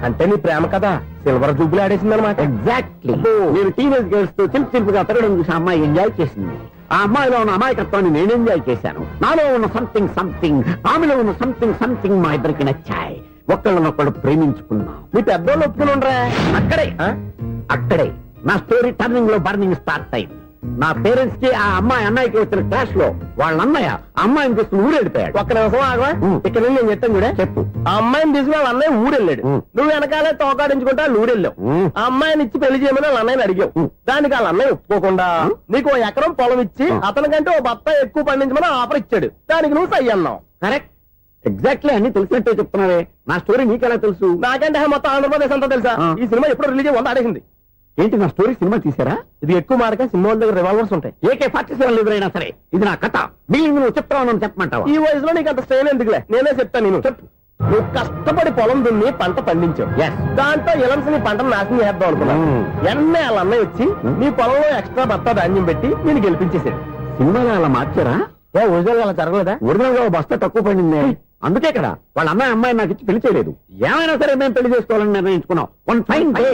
D: అంటే నీ ప్రేమ కదా సిల్వర్ జూబ్లీ ఆడేసిందనమాట.
G: ఎగ్జాక్ట్లీ. నేను టీనేజ్ గర్ల్స్ తో చిలుపుగా తిరగడం చూసి ఆ అమ్మాయి ఎంజాయ్ చేసింది. ఆ అమ్మాయిలో ఉన్న అమాయకత్వాన్ని నేను ఎంజాయ్ చేశాను. నాలో ఉన్న సంథింగ్ ఆమెలో ఉన్న సంథింగ్ మా ఇద్దరికి నచ్చాయి. ఒక్కళ్ళనొక్కడు ప్రేమించుకున్నాం.
D: మీ పెద్దోళ్ళు ఒప్పుకుని ఉండరా?
G: అక్కడే నా స్టోరీ టర్నింగ్ లో బర్నింగ్ స్టార్ట్ అయింది. నా పేరెంట్స్ కి ఆ అమ్మాయి అన్నయ్యకి వచ్చిన క్లాష్ లో వాళ్ళ అన్నయ్య ఆ అమ్మాయిని తీసుకుని ఊరెళ్ళిపోయాడు.
D: ఒక్క నిమిషం ఆగవా? ఇక్కడ నుండి నేను చెప్తాను కూడా.
G: చెప్పు.
D: ఆ అమ్మాయిని తీసుకుని వాళ్ళ అన్నయ్య ఊరెళ్ళాడు. నువ్వు వెనకాలే తోకాడించుకుంటా ఊరెళ్ళావు. ఆ అమ్మాయిని ఇచ్చి పెళ్లి చేయమని వాళ్ళ అన్నయ్యని అడిగావు. దానికి వాళ్ళ అన్నయ్య ఒప్పుకోకుండా నీకు 1 ఎకరం పొలం ఇచ్చి అతనికంటే 1 బత్త ఎక్కువ పండించమని ఆఫర్ ఇచ్చాడు. దానికి నువ్వు సై అన్నావు.
G: కరెక్ట్, ఎగ్జాక్ట్లీ అన్ని తెలిసినట్టే చెప్తున్నావే. నా స్టోరీ నీకెలా తెలుసు?
D: నాకంటే మొత్తం ఆంధ్రప్రదేశ్ అంతా తెలుసా? ఈ సినిమా ఎప్పుడు రిలీజ్ 100 ఆడేసింది.
G: ఏంటి నా స్టోరీ సినిమా తీసారా?
D: ఇది ఎక్కువ మార్క సినిమా వాళ్ళ దగ్గర రివాల్వర్స్ ఉంటాయి.
G: AK-47 ఎదురైనా సరే ఇది నా కథ. బిగినింగ్ నువ్వు చెప్తావు చెప్పమంటావా?
D: ఈ వయసులో నీకు అంత స్ట్రెయిన్ ఎందుకులే, నేనే చెప్తాను. నేను చెప్పు. నువ్వు కష్టపడి పొలం దున్ని పంట పండించావు. దాంతో ఇలంస్ నీ పంటను నాశనం చేద్దాం అనుకున్నావు. ఎన్నే వాళ్ళ అన్నయ్య వచ్చి నీ పొలంలో ఎక్స్ట్రా బత్తా ధాన్యం పెట్టి నేను గెలిపించేసాడు.
G: సినిమాలో అలా మార్చారా?
D: ఒరిజినల్ అలా జరగలేదా?
G: ఒరిజినల్ గా బస్తా తక్కువ పడింది. అందుకే కదా వాళ్ళ అమ్మాయి నాకు ఇచ్చి పెళ్లి చేయలేదు. ఏమైనా సరే మేము పెళ్లి చేసుకోవాలని నిర్ణయించుకున్నాం. వన్ ఫైన్ డే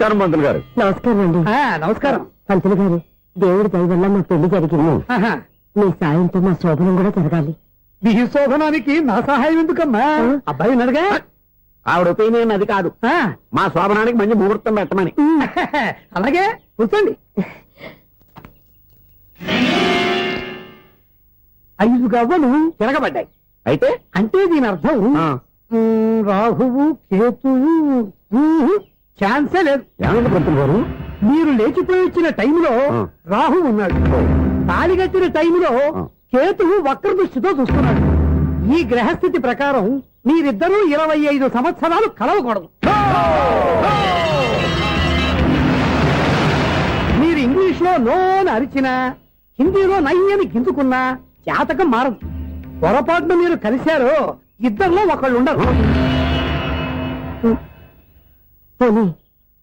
J: నమస్కారం మంత్రులు గారు.
E: నమస్కారం అండి.
C: నమస్కారం.
E: పంతులు గారు, దేవుడి దయ వల్ల మా పెళ్లి జరిగింది.
C: ఆహా.
E: మీ సాయంతో మా శోభనం కూడా జరగాలి.
C: మీ శోభనానికి నా సహాయం ఎందుకమ్మా? అబ్బాయి ఉన్నాడుగా.
J: ఆవిడ ఒపీనియన్ అది కాదు,
C: ఆ,
J: మా శోభనానికి మంచి ముహూర్తం పెట్టమని.
C: అలాగే కూర్చోండి. 5 గవ్వలు తిరగబడ్డాయి.
J: అయితే
C: అంటే దీని అర్థం
J: ఆ,
C: రాహువు కేతువు ఛాన్సే లేదు.
J: ఏమైంది పంతులు గారు?
C: మీరు లేచిపోయి వచ్చిన టైంలో
J: ఆ.
C: రాహు ఉన్నాడు. తాళి కట్టిన టైంలో
J: ఆ.
C: కేతువు వక్ర దృష్టితో చూస్తున్నాడు. ఈ గ్రహస్థితి ప్రకారం మీరిద్దరూ 25 సంవత్సరాలు కలవకూడదు. మీరు ఇంగ్లీష్ లో నోన్ అరిచినా, హిందీలో నయ్యని గింజుకున్నా జాతకం మారదు. పొరపాటున మీరు కలిశారో ఇద్దరిలో ఒకళ్ళు ఉండరు.
E: పోనీ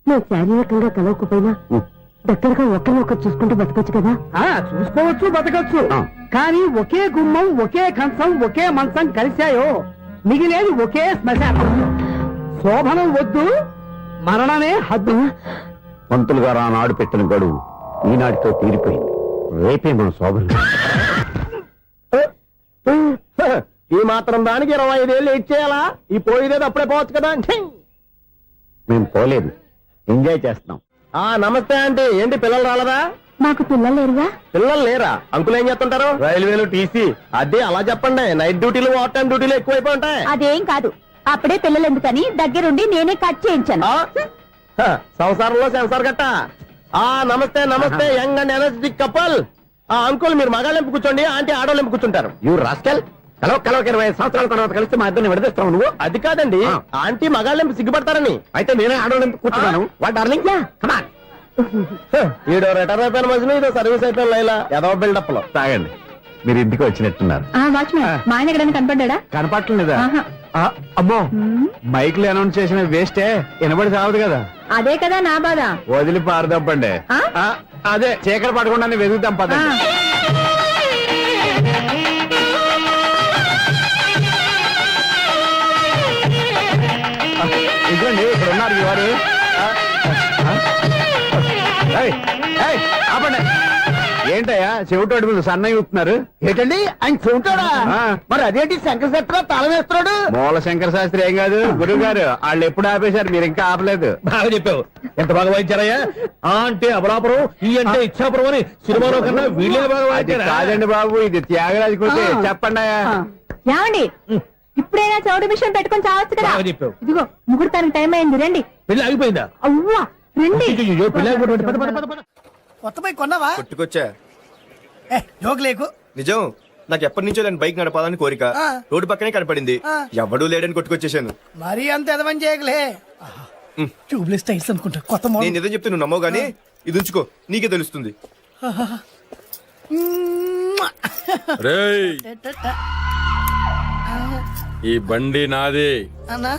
E: మేము శారీరకంగా కలవకపోయినా దగ్గరగా ఒకరినొకరు చూసుకుంటూ బతకొచ్చు కదా.
C: చూసుకోవచ్చు, బతకచ్చు.
J: ఆ.
C: కానీ ఒకే గుమ్మం, ఒకే కంచం, ఒకే మంచం కలిశాయో మిగిలేది ఒకే శ్మశానం. శోభనం వద్దు, మరణమే హద్దు.
J: పంతులు గారు ఆనాడు పెట్టిన గడువు ఈనాటితో తీరిపోయింది. రేపే మన శోభనం.
D: ఈ మాత్రం దానికి 25 ఏళ్ళు వెయిట్ చేయాలా? ఈ పోయేదేదో అప్పుడే పోవచ్చు కదా.
J: మేము పోలేదు, ఎంజాయ్ చేస్తున్నాం.
D: నమస్తే ఆంటీ. ఏంటి పిల్లలు రాలదా?
E: మాకు పిల్లలు లేరుగా.
D: పిల్లలు లేరా? అంకులు ఏం చేస్తుంటారు? రైల్వేలు, టీసీ. అదే అలా చెప్పండి. నైట్ డ్యూటీలు, ఓవర్ టైం డ్యూటీలు ఎక్కువైపోయి ఉంటాయి.
E: అదేం కాదు, అప్పుడే పిల్లలు ఎందుకని దగ్గరుండి నేనే కట్ చేయించాను.
D: సంసారంలో సెన్సార్ గట్ట. నమస్తే నమస్తే, young and energetic couple. Uncle మీరు మగాళ్ళెంపు కూర్చోండి, ఆంటీ ఆడోళ్ళెంపు కూర్చుంటారు.
J: యూ రాస్కెల్, కలవక 20 సంవత్సరాల తర్వాత కలిస్తే మా ఇద్దరిని విడదీస్తావు నువ్వు.
D: అది కాదండి,
J: ఆ.
D: ఆంటీ మగాళ్ళెంపు సిగ్గుపడతారని.
J: అయితే నేనే ఆడవాళ్ళని కూర్చున్నాను. What darling, come on.
D: ఈడో రిటైర్ అయిపోయిన మధ్యన ఇదో సర్వీస్ అయిపోయిన లైలా ఏదో బిల్డప్ లో.
J: తాగండి, మీరు ఇంటికి వచ్చినట్టున్నారు.
E: వాచ్మెన్ మా ఆయన ఎక్కడైనా కనపడ్డా?
J: కనపట్లేదా? అమ్మో, మైక్ లో అనౌన్స్ చేసిన వేస్టే, వినబడి సావదు కదా.
E: అదే కదా నా బాధ.
J: వదిలి పారదప్పండి.
E: ఆ?
J: అదే చీకటి పడకుండా వెతుకుతాం పదండి. ఇదిగోండి, ఇక్కడ ఉన్నారు ఈ వారు. ఏయ్, ఏయ్, ఆపండి. ఏంటయ్యా చెవిటోడి మీద సన్నయ్య ఊపుతున్నారు?
C: ఏంటండి ఆయన చూంటాడా?
J: ఆ.
C: మరి అదేంటి శంకర శెట్టిలో తాళం వేస్తున్నాడు?
J: మూల శంకర శాస్త్రి ఏం కాదు, గురువు గారు. వాళ్ళు ఎప్పుడు ఆపేశారు, మీరు ఇంకా ఆపలేదు.
B: బాగా చెప్పావు. ఎంత బాగా వాయించారయ్యా. ఆ అంటే అబలాపురం, ఈ అంటే ఇచ్చాపురం అని సినిమాలో కన్నా వీళ్ళే బాగా
J: అది
B: వాయించారా?
J: కాదండి బాబు, ఇది త్యాగరాజ కృతి. చెప్పండి అయ్యా.
E: ఏమండి, ఇప్పుడైనా చౌడి మిషన్ పెట్టుకొని చావచ్చు కదా.
B: బాగా చెప్పావు.
E: ఇదిగో ముహూర్తానికి టైం అయింది, రండి.
B: పెళ్లి ఆగిపోయిందా?
E: అవ్వా రండి.
B: అయ్యో, పెళ్లి ఆగిపోయింది. పద, పద, పద, పద.
C: కొత్త బైక్ కొన్నావా?
K: కొట్టుకొచ్చా.
C: జోక్ లేకు.
K: నిజం, నాకు ఎప్పటి నుంచో నేను బైక్ నడపాలని కోరిక. రోడ్డు పక్కనే కనపడింది, ఎవడూ లేడని కొట్టుకొచ్చేసాను.
C: మరీ అంత ఎదవని చేయగలే. ట్యూబ్లెస్ టైర్స్ అనుకుంటా, కొత్త
K: నేను నిజం చెప్తే నువ్వు నమ్మవు గానీ ఇది ఉంచుకో, నీకే తెలుస్తుంది.
L: రేయ్, ఈ బండి నాది.
C: అన్నా